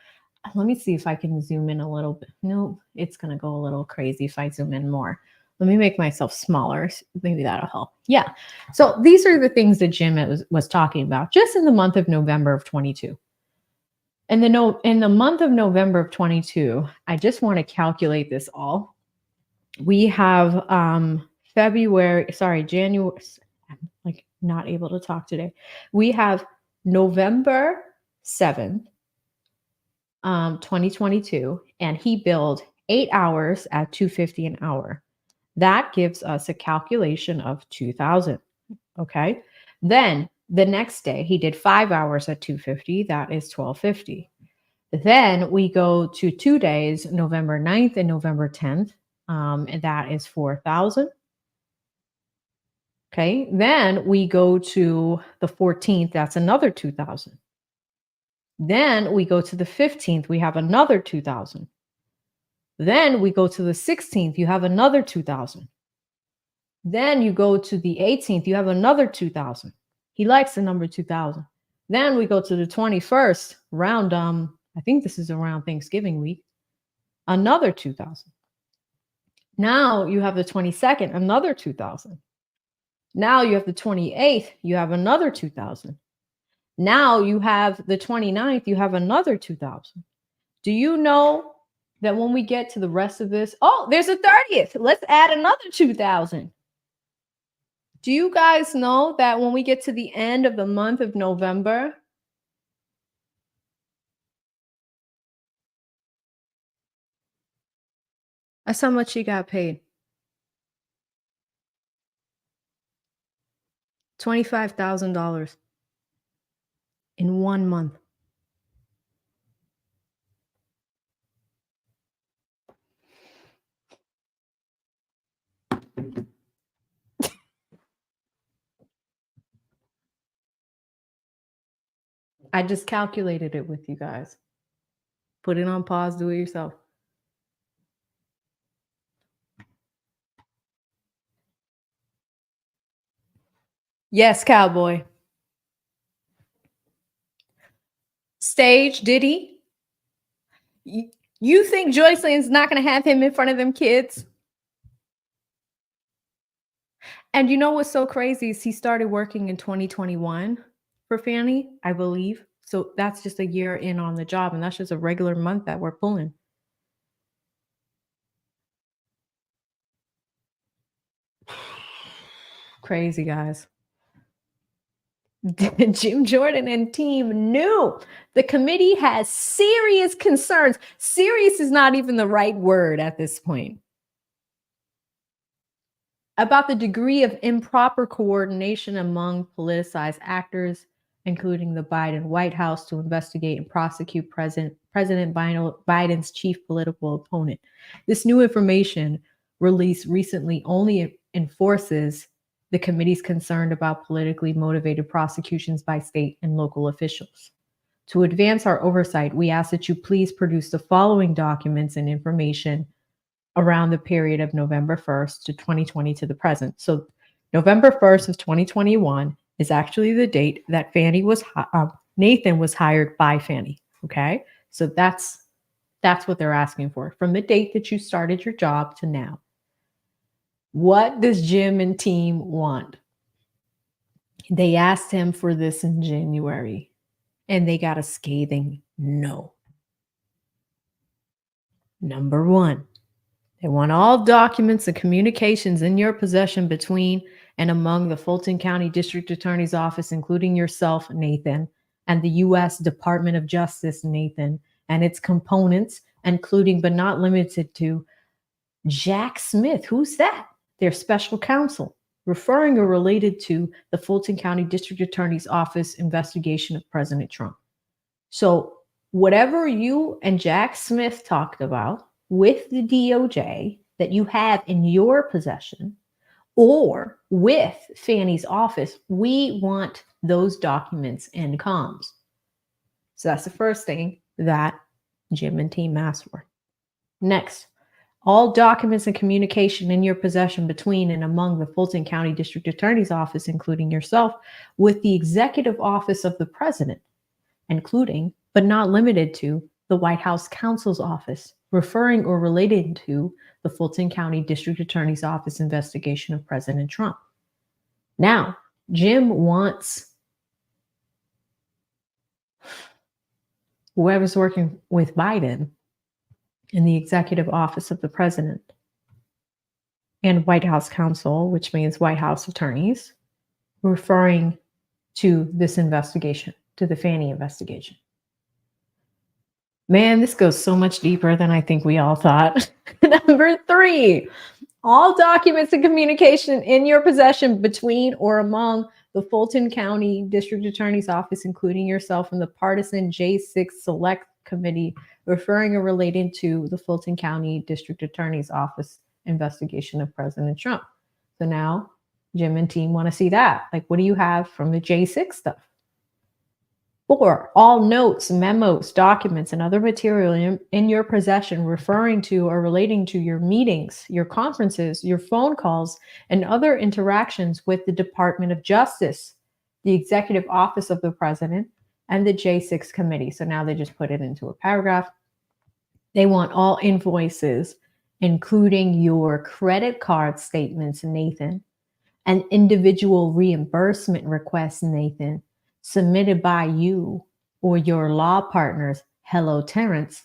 Let me see if I can zoom in a little bit. No, it's going to go a little crazy if I zoom in more. Let me make myself smaller. Maybe that'll help. Yeah. So these are the things that Jim was talking about just in the month of November of 22. And in the month of November of 22, I just want to calculate this all. We have January. I'm like not able to talk today. We have November 7th. 2022, and he billed 8 hours at $250 an hour. That gives us a calculation of $2,000. Okay. Then the next day he did 5 hours at $250. That is $1,250. Then we go to 2 days, November 9th and November 10th. And that is $4,000. Okay. Then we go to the 14th. That's another $2,000. Then we go to the 15th, we have another $2,000. Then we go to the 16th, you have another $2,000. Then you go to the 18th, you have another $2,000. He likes the number 2,000. Then we go to the 21st, around, I think this is around Thanksgiving week, another 2,000. Now you have the 22nd, another 2,000. Now you have the 28th, you have another 2,000. Now you have the 29th, you have another 2,000. Do you know that when we get to the rest of this, oh, there's a 30th. Let's add another 2,000. Do you guys know that when we get to the end of the month of November, that's how much he got paid? $25,000 in 1 month. I just calculated it with you guys. Put it on pause, do it yourself. Yes, cowboy. Stage, did he? You think Joycelyn's not going to have him in front of them kids? And you know what's so crazy is he started working in 2021 for Fannie, I believe. So that's just a year in on the job, and that's just a regular month that we're pulling. Crazy, guys. Jim Jordan and team knew the committee has serious concerns. Serious is not even the right word at this point. About the degree of improper coordination among politicized actors, including the Biden White House, to investigate and prosecute President Biden's chief political opponent. This new information released recently only enforces the committee's concern about politically motivated prosecutions by state and local officials. To advance our oversight, we ask that you please produce the following documents and information around the period of November 1st to 2020 to the present. So November 1st of 2021 is actually the date that Nathan was hired by Fannie, okay? So that's what they're asking for. From the date that you started your job to now. What does Jim and team want? They asked him for this in January, and they got a scathing no. Number one, they want all documents and communications in your possession between and among the Fulton County District Attorney's Office, including yourself, Nathan, and the U.S. Department of Justice, Nathan, and its components, including but not limited to Jack Smith. Who's that? Their special counsel, referring or related to the Fulton County District Attorney's Office investigation of President Trump. So whatever you and Jack Smith talked about with the DOJ that you have in your possession or with Fannie's office, we want those documents and comms. So that's the first thing that Jim and team asked for. Next, all documents and communication in your possession between and among the Fulton County District Attorney's Office, including yourself, with the Executive Office of the President, including but not limited to the White House Counsel's Office, referring or related to the Fulton County District Attorney's Office investigation of President Trump. Now, Jim wants whoever's working with Biden in the Executive Office of the President and White House Counsel, which means White House attorneys, referring to this investigation, to the Fannie investigation. Man, this goes so much deeper than I think we all thought. Number three, all documents and communication in your possession between or among the Fulton County District Attorney's Office, including yourself and the partisan J6 Select Committee, referring or relating to the Fulton County District Attorney's Office investigation of President Trump. So now Jim and team want to see that. Like, what do you have from the J6 stuff? 4, all notes, memos, documents, and other material in your possession referring to or relating to your meetings, your conferences, your phone calls, and other interactions with the Department of Justice, the Executive Office of the President, and the J6 Committee. So now they just put it into a paragraph. They want all invoices, including your credit card statements, Nathan, and individual reimbursement requests, Nathan, submitted by you or your law partners, hello Terrence,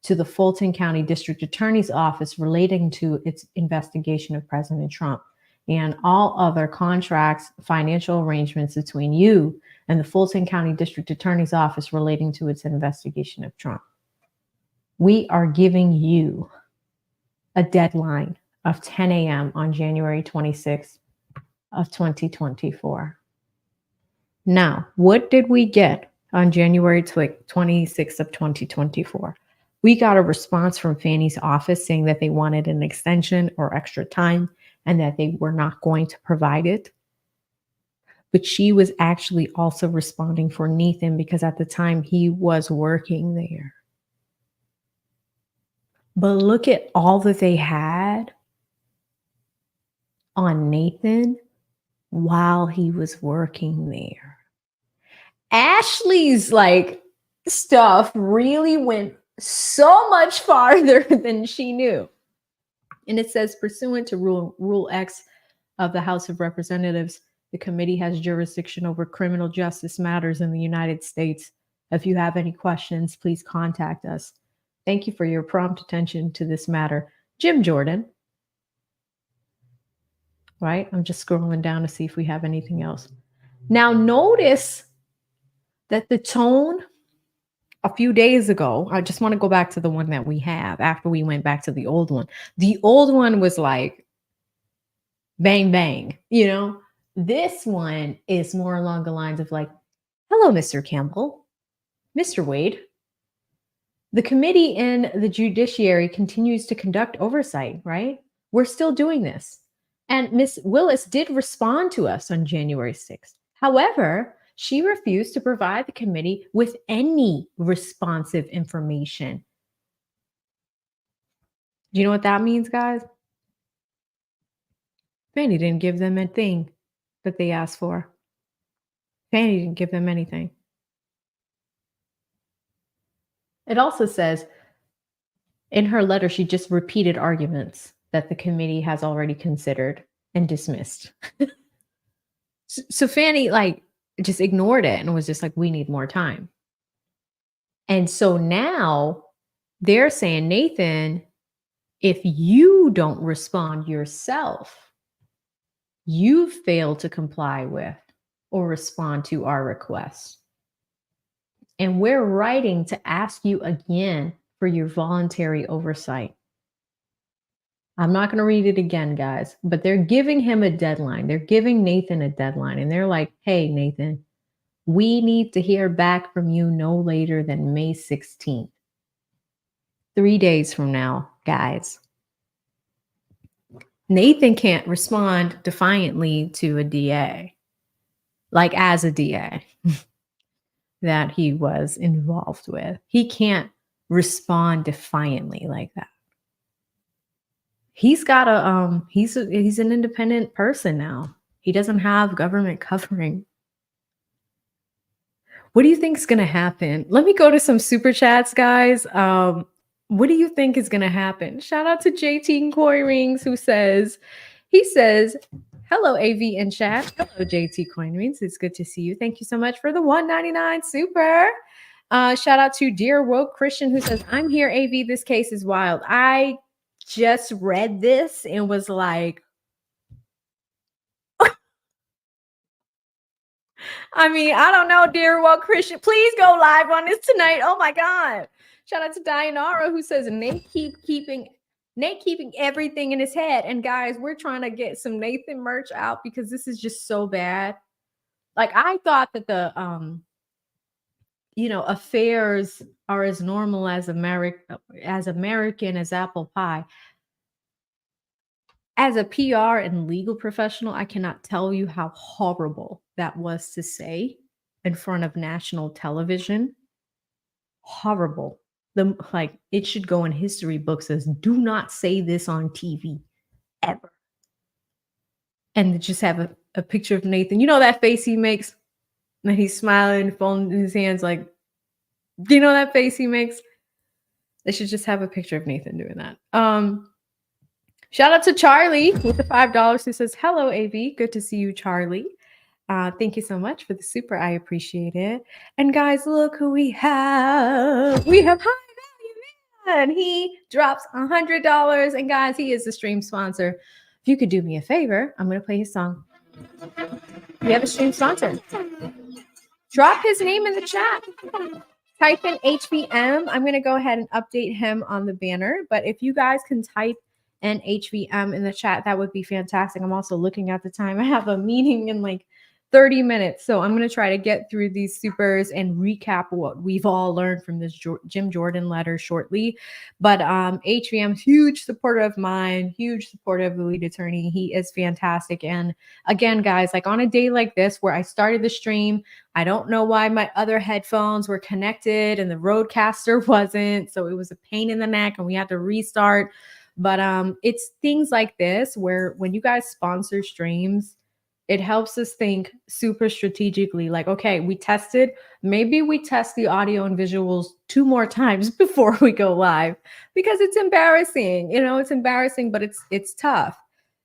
to the Fulton County District Attorney's Office relating to its investigation of President Trump, and all other contracts, financial arrangements between you and the Fulton County District Attorney's Office relating to its investigation of Trump. We are giving you a deadline of 10 a.m. on January 26th of 2024. Now, what did we get on January 26th of 2024? We got a response from Fannie's office saying that they wanted an extension or extra time and that they were not going to provide it. But she was actually also responding for Nathan because at the time he was working there. But look at all that they had on Nathan while he was working there. Ashley's stuff really went so much farther than she knew. And it says, pursuant to Rule X of the House of Representatives, the committee has jurisdiction over criminal justice matters in the United States. If you have any questions, please contact us. Thank you for your prompt attention to this matter. Jim Jordan. Right? I'm just scrolling down to see if we have anything else. Now notice that the tone a few days ago, I just want to go back to the one that we have after we went back to the old one. The old one was like, bang, bang, you know? This one is more along the lines of like, hello, Mr. Campbell, Mr. Wade. The committee in the judiciary continues to conduct oversight, right? We're still doing this. And Ms. Willis did respond to us on January 6th. However, she refused to provide the committee with any responsive information. Do you know what that means, guys? Fannie didn't give them a thing that they asked for. Fannie didn't give them anything. It also says in her letter, she just repeated arguments that the committee has already considered and dismissed. So Fanny like just ignored it and was just like, we need more time. And so now they're saying, Nathan, if you don't respond yourself, you fail to comply with or respond to our request. And we're writing to ask you again for your voluntary oversight. I'm not going to read it again, guys, but they're giving him a deadline. They're giving Nathan a deadline. And they're like, hey, Nathan, we need to hear back from you no later than May 16th. 3 days from now, guys. Nathan can't respond defiantly to a DA, like as a DA that he was involved with. He can't respond defiantly like that. He's got a he's an independent person now. He doesn't have government covering. What do you think is going to happen? Let me go to some super chats, guys. What do you think is going to happen? Shout out to JT Coin Rings who says, hello, AV in chat. Hello, JT Coin Rings. It's good to see you. Thank you so much for the $1.99 super. Shout out to Dear Woke Christian who says, I'm here, AV. This case is wild. I just read this and was like, I mean, I don't know, Dear Woke Christian. Please go live on this tonight. Oh my God. Shout out to Dianara who says Nate keeping everything in his head. And guys, we're trying to get some Nathan merch out because this is just so bad. Like I thought that the affairs are as normal as American as apple pie. As a PR and legal professional, I cannot tell you how horrible that was to say in front of national television. Horrible. It should go in history books as do not say this on TV ever. And just have a picture of Nathan. You know that face he makes when he's smiling, phone in his hands, like, do you know that face he makes? They should just have a picture of Nathan doing that. Shout out to Charlie with the $5 who says, hello, AV. Good to see you, Charlie. Thank you so much for the super. I appreciate it. And guys, look who we have. We have High Value Man. He drops $100. And guys, he is the stream sponsor. If you could do me a favor, I'm going to play his song. We have a stream sponsor. Drop his name in the chat. Type in HVM. I'm going to go ahead and update him on the banner. But if you guys can type in HVM in the chat, that would be fantastic. I'm also looking at the time. I have a meeting in like 30 minutes. So I'm going to try to get through these supers and recap what we've all learned from this Jim Jordan letter shortly. But HVM, huge supporter of mine, huge supporter of the lead attorney. He is fantastic. And again, guys, like on a day like this where I started the stream, I don't know why my other headphones were connected and the Rodecaster wasn't. So it was a pain in the neck and we had to restart. But it's things like this where when you guys sponsor streams, it helps us think super strategically. Like, okay, we tested. Maybe we test the audio and visuals 2 more times before we go live because it's embarrassing. It's embarrassing, but it's tough.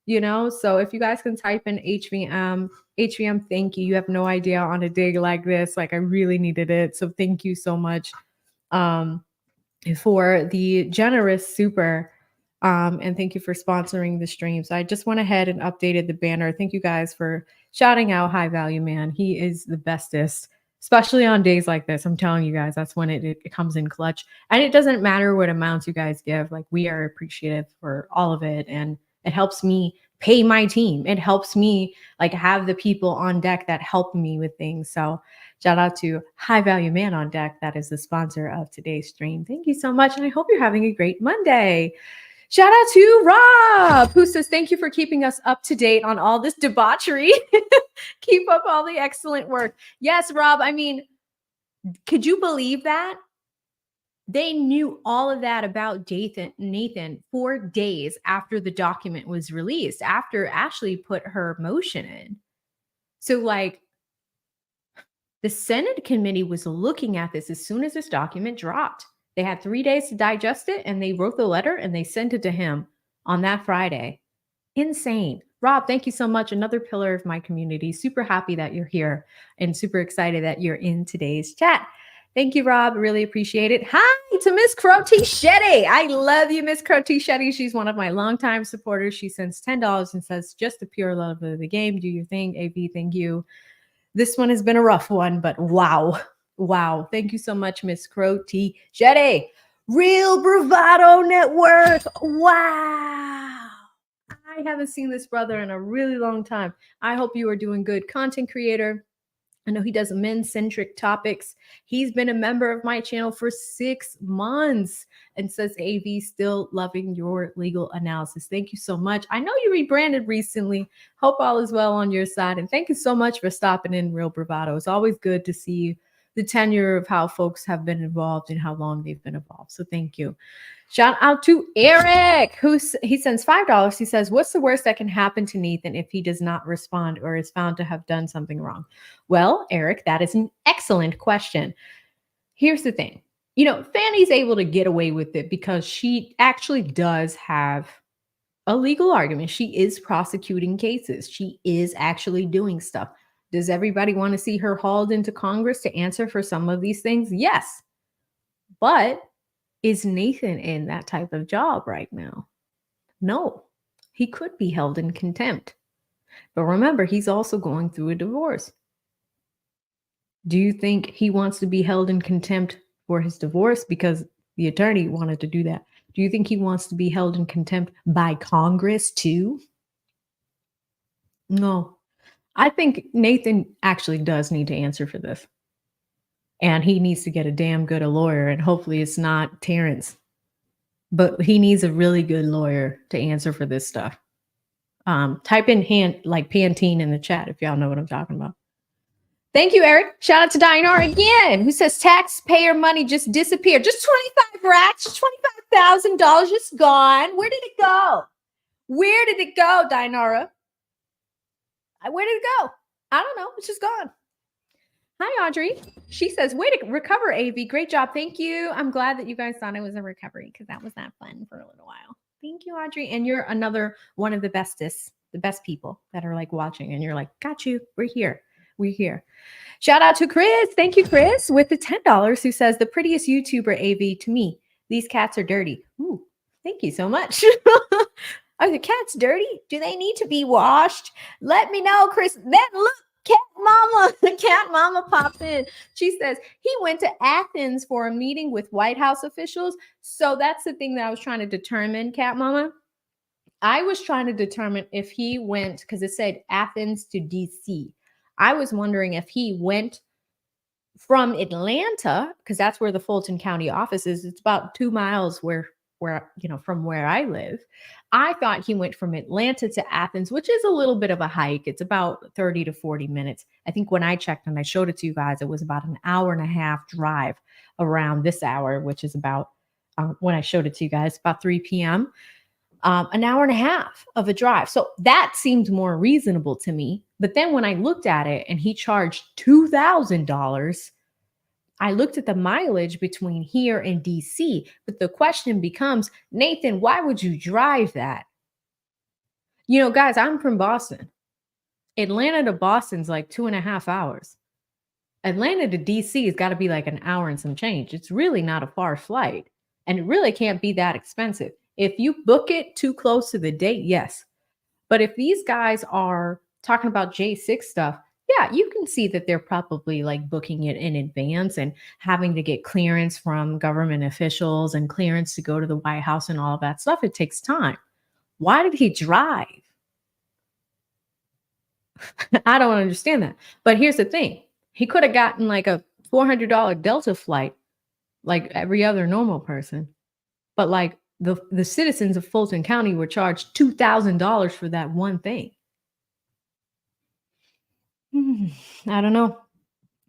So if you guys can type in HVM, thank you. You have no idea on a day like this. Like I really needed it. So thank you so much for the generous super. And thank you for sponsoring the stream. So I just went ahead and updated the banner. Thank you guys for shouting out High Value Man. He is the bestest, especially on days like this. I'm telling you guys, that's when it comes in clutch. And it doesn't matter what amounts you guys give. Like we are appreciative for all of it. And it helps me pay my team. It helps me like have the people on deck that help me with things. So shout out to High Value Man on deck. That is the sponsor of today's stream. Thank you so much. And I hope you're having a great Monday. Shout out to Rob, who says, thank you for keeping us up to date on all this debauchery. Keep up all the excellent work. Yes, Rob, I mean, could you believe that? They knew all of that about Nathan 4 days after the document was released, after Ashley put her motion in. So, like, the Senate committee was looking at this as soon as this document dropped. They had 3 days to digest it, and they wrote the letter and they sent it to him on that Friday. Insane. Rob, thank you so much. Another pillar of my community. Super happy that you're here and super excited that you're in today's chat. Thank you, Rob. Really appreciate it. Hi to Miss Crotty Shetty. I love you, Miss Crotty Shetty. She's one of my longtime supporters. She sends $10 and says, just the pure love of the game. Do your thing, AV. Thank you. This one has been a rough one, but wow. Wow. Thank you so much, Miss Crotty Shetty. Real Bravado Network. Wow. I haven't seen this brother in a really long time. I hope you are doing good. Content creator. I know he does men-centric topics. He's been a member of my channel for 6 months and says, AV, still loving your legal analysis. Thank you so much. I know you rebranded recently. Hope all is well on your side. And thank you so much for stopping in, Real Bravado. It's always good to see the tenure of how folks have been involved and how long they've been involved. So thank you. Shout out to Eric, he sends $5. He says, what's the worst that can happen to Nathan if he does not respond or is found to have done something wrong? Well, Eric, that is an excellent question. Here's the thing. You know, Fanny's able to get away with it because she actually does have a legal argument. She is prosecuting cases. She is actually doing stuff. Does everybody want to see her hauled into Congress to answer for some of these things? Yes. But is Nathan in that type of job right now? No. He could be held in contempt. But remember, he's also going through a divorce. Do you think he wants to be held in contempt for his divorce because the attorney wanted to do that? Do you think he wants to be held in contempt by Congress too? No. I think Nathan actually does need to answer for this. And he needs to get a damn good a lawyer, and hopefully it's not Terrence. But he needs a really good lawyer to answer for this stuff. Type in Pantene in the chat if y'all know what I'm talking about. Thank you, Eric. Shout out to Dinar again, who says taxpayer money just disappeared. Just 25 racks, $25,000 just gone. Where did it go? Where did it go, Dinara? Where did it go? I don't know. It's just gone. Hi, Audrey. She says, way to recover, AV. Great job. Thank you. I'm glad that you guys thought it was a recovery because that was not fun for a little while. Thank you, Audrey. And you're another one of the best people that are like watching. And you're like, got you. We're here. We're here. Shout out to Chris. Thank you, Chris, with the $10 who says, the prettiest YouTuber, AV, to me. These cats are dirty. Ooh, thank you so much. Are the cats dirty? Do they need to be washed? Let me know, Chris. Then look. Cat mama popped in. She says he went to Athens for a meeting with White House officials. So that's the thing that I was trying to determine, Cat mama. I was trying to determine if he went, because it said Athens to DC. I was wondering if he went from Atlanta, because that's where the Fulton County office is. It's about 2 miles from where I live. I thought he went from Atlanta to Athens, which is a little bit of a hike. It's about 30 to 40 minutes. I think when I checked and I showed it to you guys, it was about an hour and a half drive around this hour, which is about, when I showed it to you guys, about 3 p.m., an hour and a half of a drive. So that seemed more reasonable to me. But then when I looked at it and he charged $2,000, I looked at the mileage between here and DC, but the question becomes, Nathan, why would you drive that? You know, guys, I'm from Boston. Atlanta to Boston's like 2.5 hours. Atlanta to DC has got to be like an hour and some change. It's really not a far flight, and it really can't be that expensive. If you book it too close to the date, yes. But if these guys are talking about J6 stuff, yeah, you can see that they're probably like booking it in advance and having to get clearance from government officials and clearance to go to the White House and all of that stuff. It takes time. Why did he drive? I don't understand that. But here's the thing. He could have gotten like a $400 Delta flight like every other normal person. But like the citizens of Fulton County were charged $2,000 for that one thing. I don't know.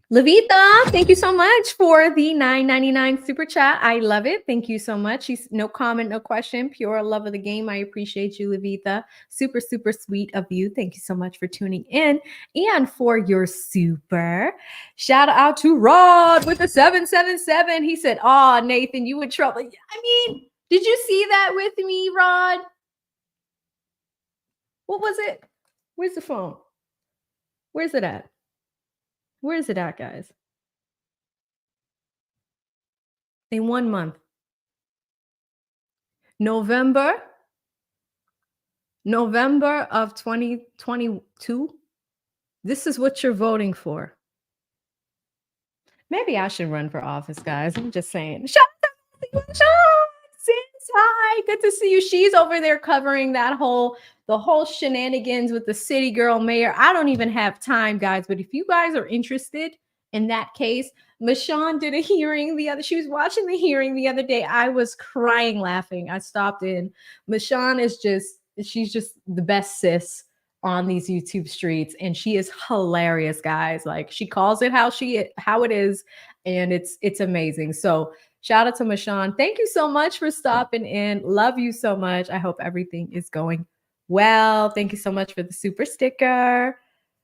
Levita, thank you so much for the $9.99 super chat. I love it. Thank you so much. She's no comment, no question. Pure love of the game. I appreciate you, Levita. Super, super sweet of you. Thank you so much for tuning in and for your super. Shout out to Rod with the 777. He said, "Oh, Nathan, you in trouble." I mean, did you see that with me, Rod? What was it? Where's the phone? Where's it at? Where is it at, guys? In 1 month. November of 2022. This is what you're voting for. Maybe I should run for office, guys. I'm just saying. Shout out to Sis, hi, good to see you. She's over there covering the whole shenanigans with the city girl mayor. I don't even have time, guys. But if you guys are interested in that case, Michonne did a hearing she was watching the hearing the other day. I was crying laughing. I stopped in. Michonne she's just the best sis on these YouTube streets, and she is hilarious, guys. Like, she calls it how it is, and it's amazing. So shout out to Michonne. Thank you so much for stopping in. Love you so much. I hope everything is going well. Thank you so much for the super sticker.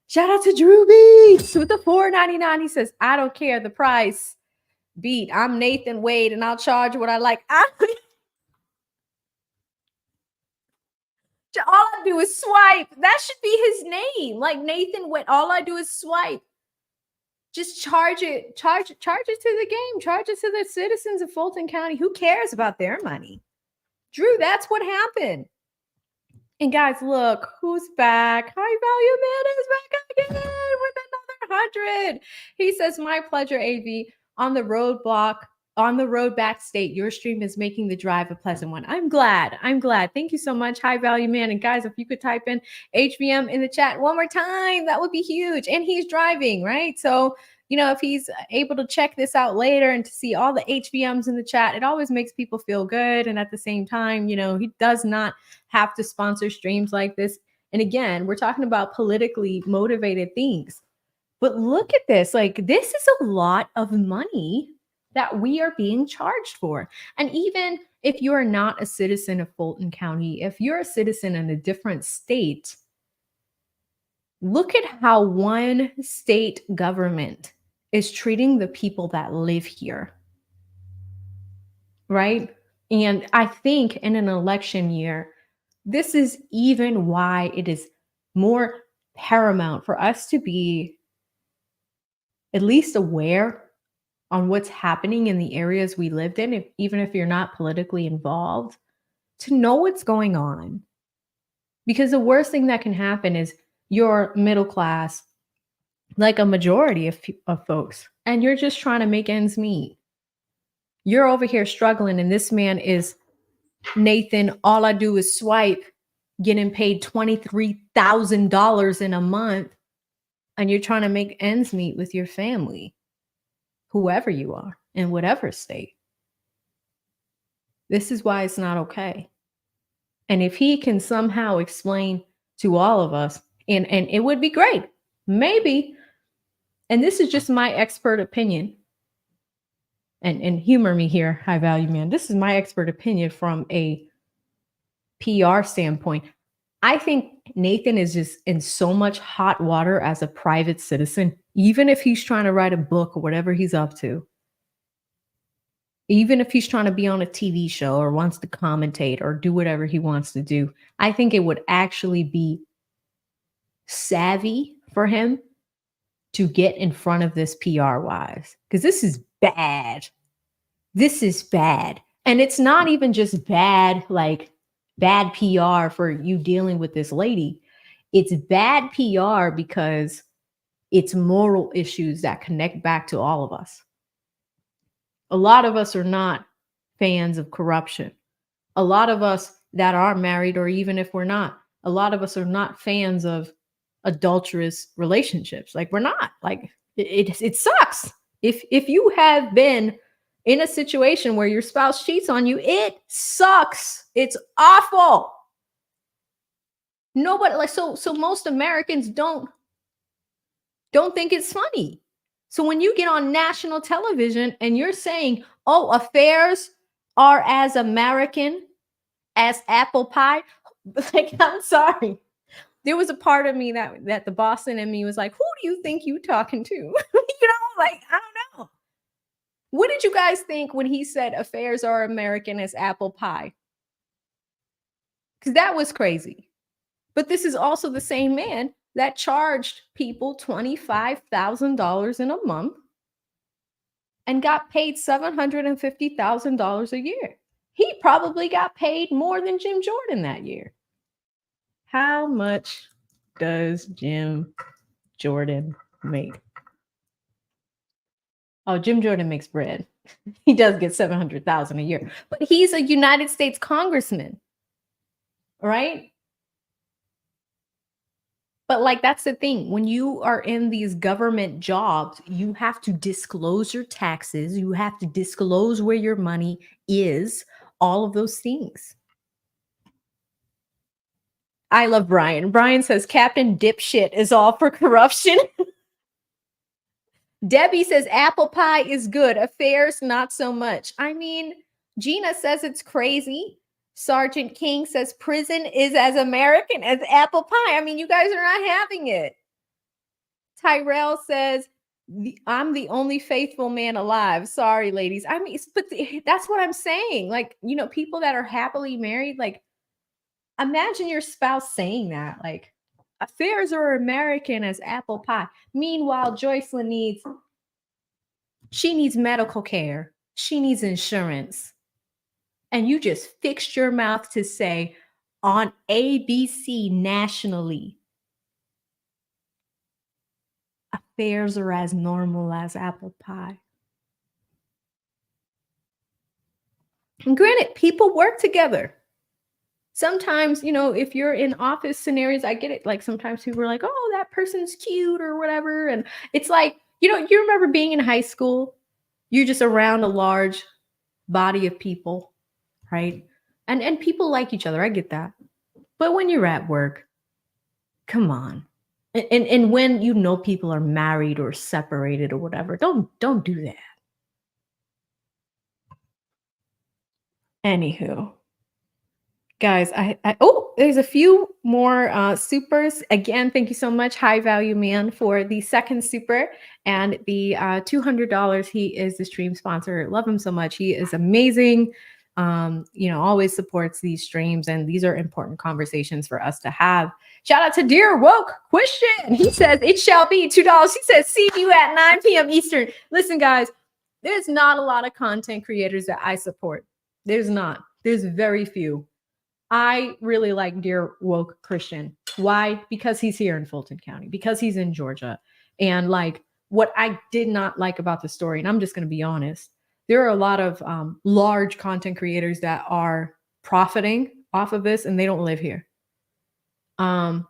Shout out to Drew Beats with the $4.99. He says, "I don't care the price. Beat. I'm Nathan Wade, and I'll charge what I like." All I do is swipe. That should be his name. Like Nathan Wade. All I do is swipe. Just charge it to the game. Charge it to the citizens of Fulton County. Who cares about their money? Drew, that's what happened. And guys, look, who's back? High Value Man is back again with another 100. He says, "My pleasure, AV. On the road back state, your stream is making the drive a pleasant one." I'm glad. Thank you so much, High Value Man. And guys, if you could type in HVM in the chat one more time, that would be huge. And he's driving, right? So, if he's able to check this out later and to see all the HVMs in the chat, it always makes people feel good. And at the same time, he does not have to sponsor streams like this. And again, we're talking about politically motivated things. But look at this. Like, this is a lot of money that we are being charged for. And even if you're not a citizen of Fulton County, if you're a citizen in a different state, look at how one state government is treating the people that live here, right? And I think in an election year, this is even why it is more paramount for us to be at least aware on what's happening in the areas we lived in, even if you're not politically involved, to know what's going on. Because the worst thing that can happen is you're middle class, like a majority of folks, and you're just trying to make ends meet. You're over here struggling, and this man is Nathan, all I do is swipe, getting paid $23,000 in a month, and you're trying to make ends meet with your family, whoever you are, in whatever state. This is why it's not okay. And if he can somehow explain to all of us, and it would be great, maybe, and this is just my expert opinion, and humor me here, High Value Man, this is my expert opinion from a PR standpoint. I think Nathan is just in so much hot water as a private citizen, even if he's trying to write a book or whatever he's up to. Even if he's trying to be on a TV show or wants to commentate or do whatever he wants to do, I think it would actually be savvy for him to get in front of this PR-wise, because this is bad. This is bad. And it's not even just bad, like bad PR for you dealing with this lady. It's bad PR because it's moral issues that connect back to all of us. A lot of us are not fans of corruption. A lot of us that are married, or even if we're not, a lot of us are not fans of adulterous relationships. Like, we're not. Like, it sucks. If you have been in a situation where your spouse cheats on you, it sucks. It's awful. Nobody, like, so most Americans don't think it's funny. So when you get on national television and you're saying, oh, affairs are as American as apple pie, like, I'm sorry. There was a part of me that the Boston in me was like, who do you think you talking to? Like, I don't know. What did you guys think when he said affairs are American as apple pie? Because that was crazy. But this is also the same man that charged people $25,000 in a month and got paid $750,000 a year. He probably got paid more than Jim Jordan that year. How much does Jim Jordan make? Oh, Jim Jordan makes bread. He does get $700,000 a year, but he's a United States congressman, right? But like, that's the thing. When you are in these government jobs, you have to disclose your taxes. You have to disclose where your money is, all of those things. I love Brian. Brian says, Captain Dipshit is all for corruption. Debbie says, apple pie is good. Affairs, not so much. I mean, Gina says it's crazy. Sergeant King says prison is as American as apple pie. I mean, you guys are not having it. Tyrell says, I'm the only faithful man alive. Sorry, ladies. I mean, but that's what I'm saying. Like, people that are happily married, like, imagine your spouse saying that. Like, affairs are American as apple pie. Meanwhile, Joycelyn needs medical care. She needs insurance. And you just fixed your mouth to say on ABC nationally, affairs are as normal as apple pie. And granted, people work together. Sometimes, if you're in office scenarios, I get it. Like, sometimes people are like, oh, that person's cute or whatever. And it's like, you remember being in high school, you're just around a large body of people, right? And people like each other. I get that. But when you're at work, come on. And when people are married or separated or whatever, don't do that. Anywho, guys, there's a few more supers. Again, thank you so much, High Value Man, for the second super and the $200. He is the stream sponsor. Love him so much. He is amazing. Always supports these streams, and these are important conversations for us to have. Shout out to Dear Woke Question. He says it shall be $2. He says, see you at 9 p.m. Eastern. Listen, guys, there's not a lot of content creators that I support. There's not. There's very few. I really like Dear Woke Christian. Why? Because he's here in Fulton County, because he's in Georgia. And like, what I did not like about the story, and I'm just going to be honest, there are a lot of large content creators that are profiting off of this, and they don't live here. I'm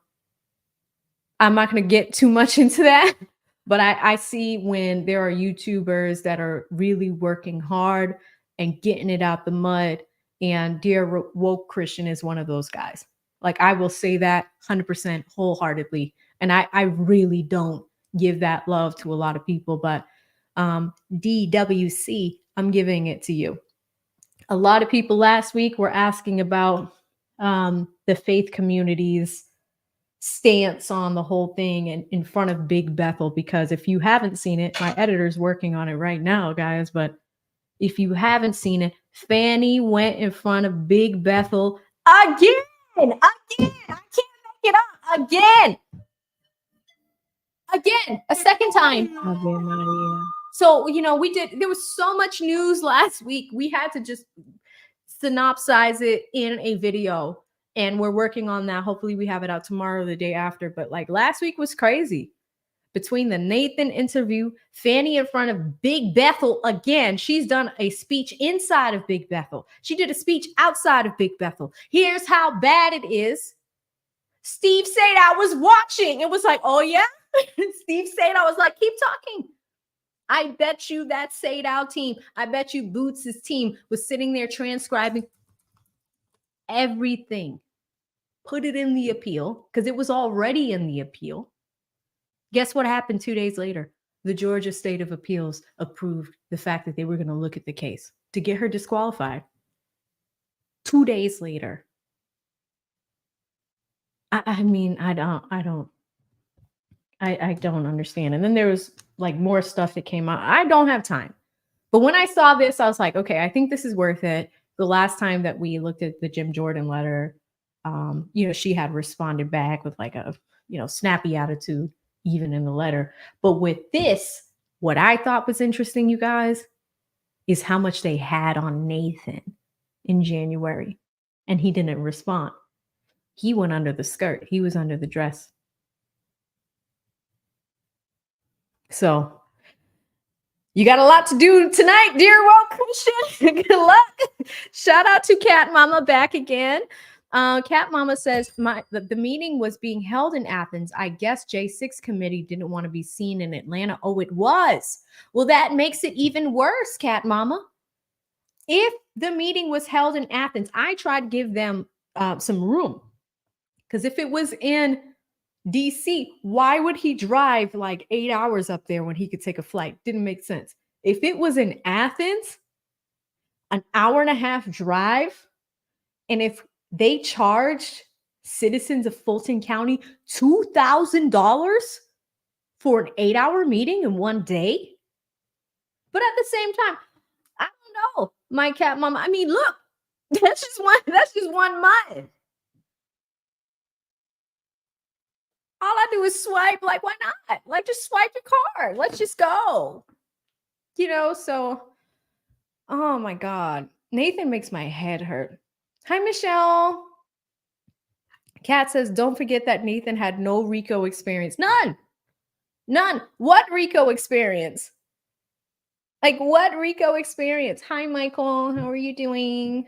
not going to get too much into that, but I see when there are YouTubers that are really working hard and getting it out the mud, and Dear Woke Christian is one of those guys. Like, I will say that 100% wholeheartedly, and I really don't give that love to a lot of people, but DWC, I'm giving it to you. A lot of people last week were asking about the faith community's stance on the whole thing and in front of Big Bethel, because if you haven't seen it, my editor's working on it right now, guys, but if you haven't seen it, Fanny went in front of Big Bethel again. I can't make it up. Again, a second time. So, there was so much news last week. We had to just synopsize it in a video, and we're working on that. Hopefully we have it out tomorrow or the day after. But like, last week was crazy. Between the Nathan interview, Fanny in front of Big Bethel again. She's done a speech inside of Big Bethel. She did a speech outside of Big Bethel. Here's how bad it is. Steve said I was watching. It was like, oh yeah? Steve said I was like, keep talking. I bet you that Sadao team, I bet you Boots' team was sitting there transcribing everything. Put it in the appeal, because it was already in the appeal. Guess what happened 2 days later? the Georgia State of Appeals approved the fact that they were going to look at the case to get her disqualified. 2 days later. I mean, I don't understand. And then there was like more stuff that came out. I don't have time. But when I saw this, I was like, okay, I think this is worth it. The last time that we looked at the Jim Jordan letter, she had responded back with like a, snappy attitude, even in the letter. But with this, what I thought was interesting, you guys, is how much they had on Nathan in January. And he didn't respond. He went under the skirt. He was under the dress. So you got a lot to do tonight, dear Walt Christian. Good luck. Shout out to Cat Mama back again. Cat Mama says the meeting was being held in Athens. I guess J6 committee didn't want to be seen in Atlanta. Oh, it was. Well, that makes it even worse, Cat Mama. If the meeting was held in Athens, I tried to give them some room. Because if it was in DC, why would he drive like 8 hours up there when he could take a flight? Didn't make sense. If it was in Athens, an hour and a half drive, and if they charged citizens of Fulton County $2,000 for an 8-hour meeting in one day, but at the same time, I don't know, my Cat Mama. I mean, look, that's just one month. All I do is swipe. Like, why not? Like, just swipe your card. Let's just go. So, oh my God. Nathan makes my head hurt. Hi, Michelle. Kat says, don't forget that Nathan had no RICO experience. None. What RICO experience? Like, what RICO experience? Hi, Michael. How are you doing?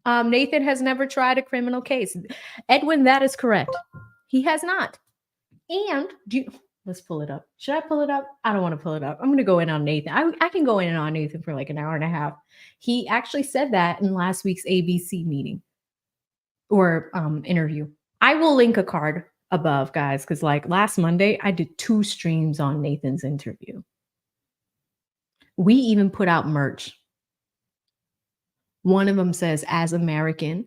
Nathan has never tried a criminal case. Edwin, that is correct. He has not. And let's pull it up. Should I pull it up? I don't want to pull it up. I'm going to go in on Nathan. I can go in on Nathan for like an hour and a half. He actually said that in last week's ABC meeting or interview. I will link a card above, guys, because like last Monday, I did 2 streams on Nathan's interview. We even put out merch. One of them says, as American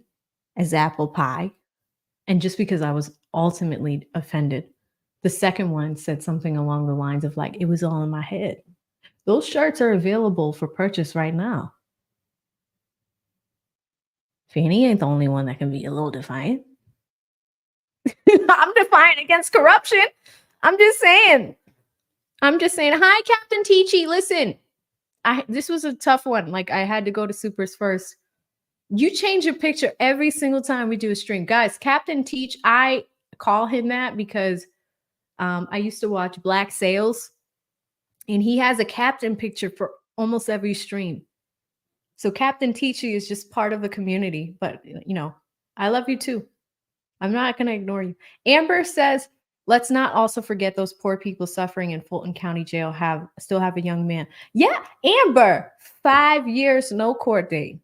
as apple pie. And just because I was ultimately offended. The second one said something along the lines of like, it was all in my head. Those shirts are available for purchase right now. Fanny ain't the only one that can be a little defiant. I'm defiant against corruption. I'm just saying. Hi, Captain Teachy. Listen, this was a tough one. Like, I had to go to Supers first. You change your picture every single time we do a stream. Guys, Captain Teach, I call him that because I used to watch Black Sails, and he has a captain picture for almost every stream. So Captain Teachy is just part of the community. But, I love you too. I'm not going to ignore you. Amber says, let's not also forget those poor people suffering in Fulton County Jail still have a young man. Yeah, Amber, 5 years, no court date.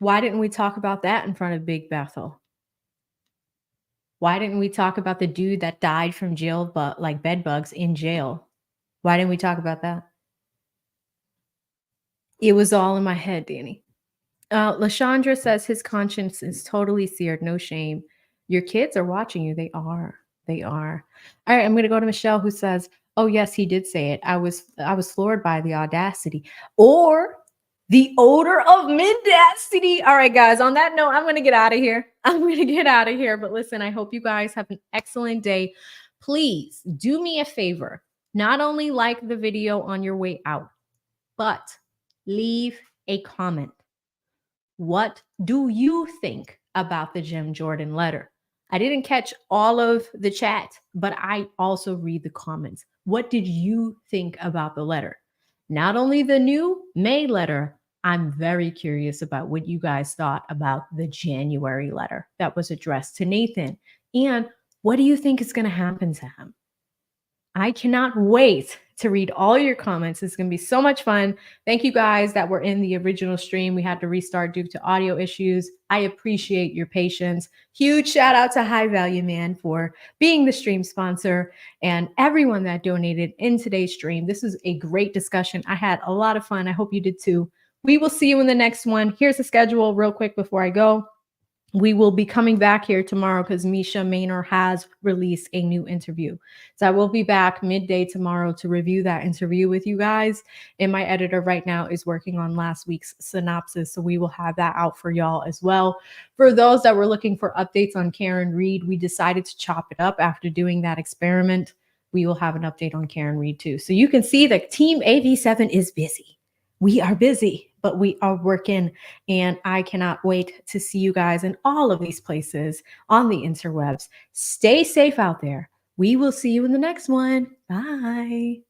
Why didn't we talk about that in front of Big Bethel? Why didn't we talk about the dude that died from jail, but like bed bugs in jail? Why didn't we talk about that? It was all in my head, Danny. LaShandra says his conscience is totally seared. No shame. Your kids are watching you. They are. All right, I'm going to go to Michelle, who says, oh, yes, he did say it. I was floored by the audacity or the odor of mendacity. All right, guys, on that note, I'm going to get out of here. But listen, I hope you guys have an excellent day. Please do me a favor. Not only like the video on your way out, but leave a comment. What do you think about the Jim Jordan letter? I didn't catch all of the chat, but I also read the comments. What did you think about the letter? Not only the new May letter, I'm very curious about what you guys thought about the January letter that was addressed to Nathan. And what do you think is going to happen to him? I cannot wait to read all your comments. It's going to be so much fun. Thank you guys that were in the original stream. We had to restart due to audio issues. I appreciate your patience. Huge shout out to High Value Man for being the stream sponsor and everyone that donated in today's stream. This is a great discussion. I had a lot of fun. I hope you did too. We will see you in the next one. Here's the schedule real quick before I go. We will be coming back here tomorrow because Misha Maynor has released a new interview. So I will be back midday tomorrow to review that interview with you guys. And my editor right now is working on last week's synopsis. So we will have that out for y'all as well. For those that were looking for updates on Karen Reed, we decided to chop it up after doing that experiment. We will have an update on Karen Reed too. So you can see that Team AV7 is busy. We are busy, but we are working, and I cannot wait to see you guys in all of these places on the interwebs. Stay safe out there. We will see you in the next one. Bye.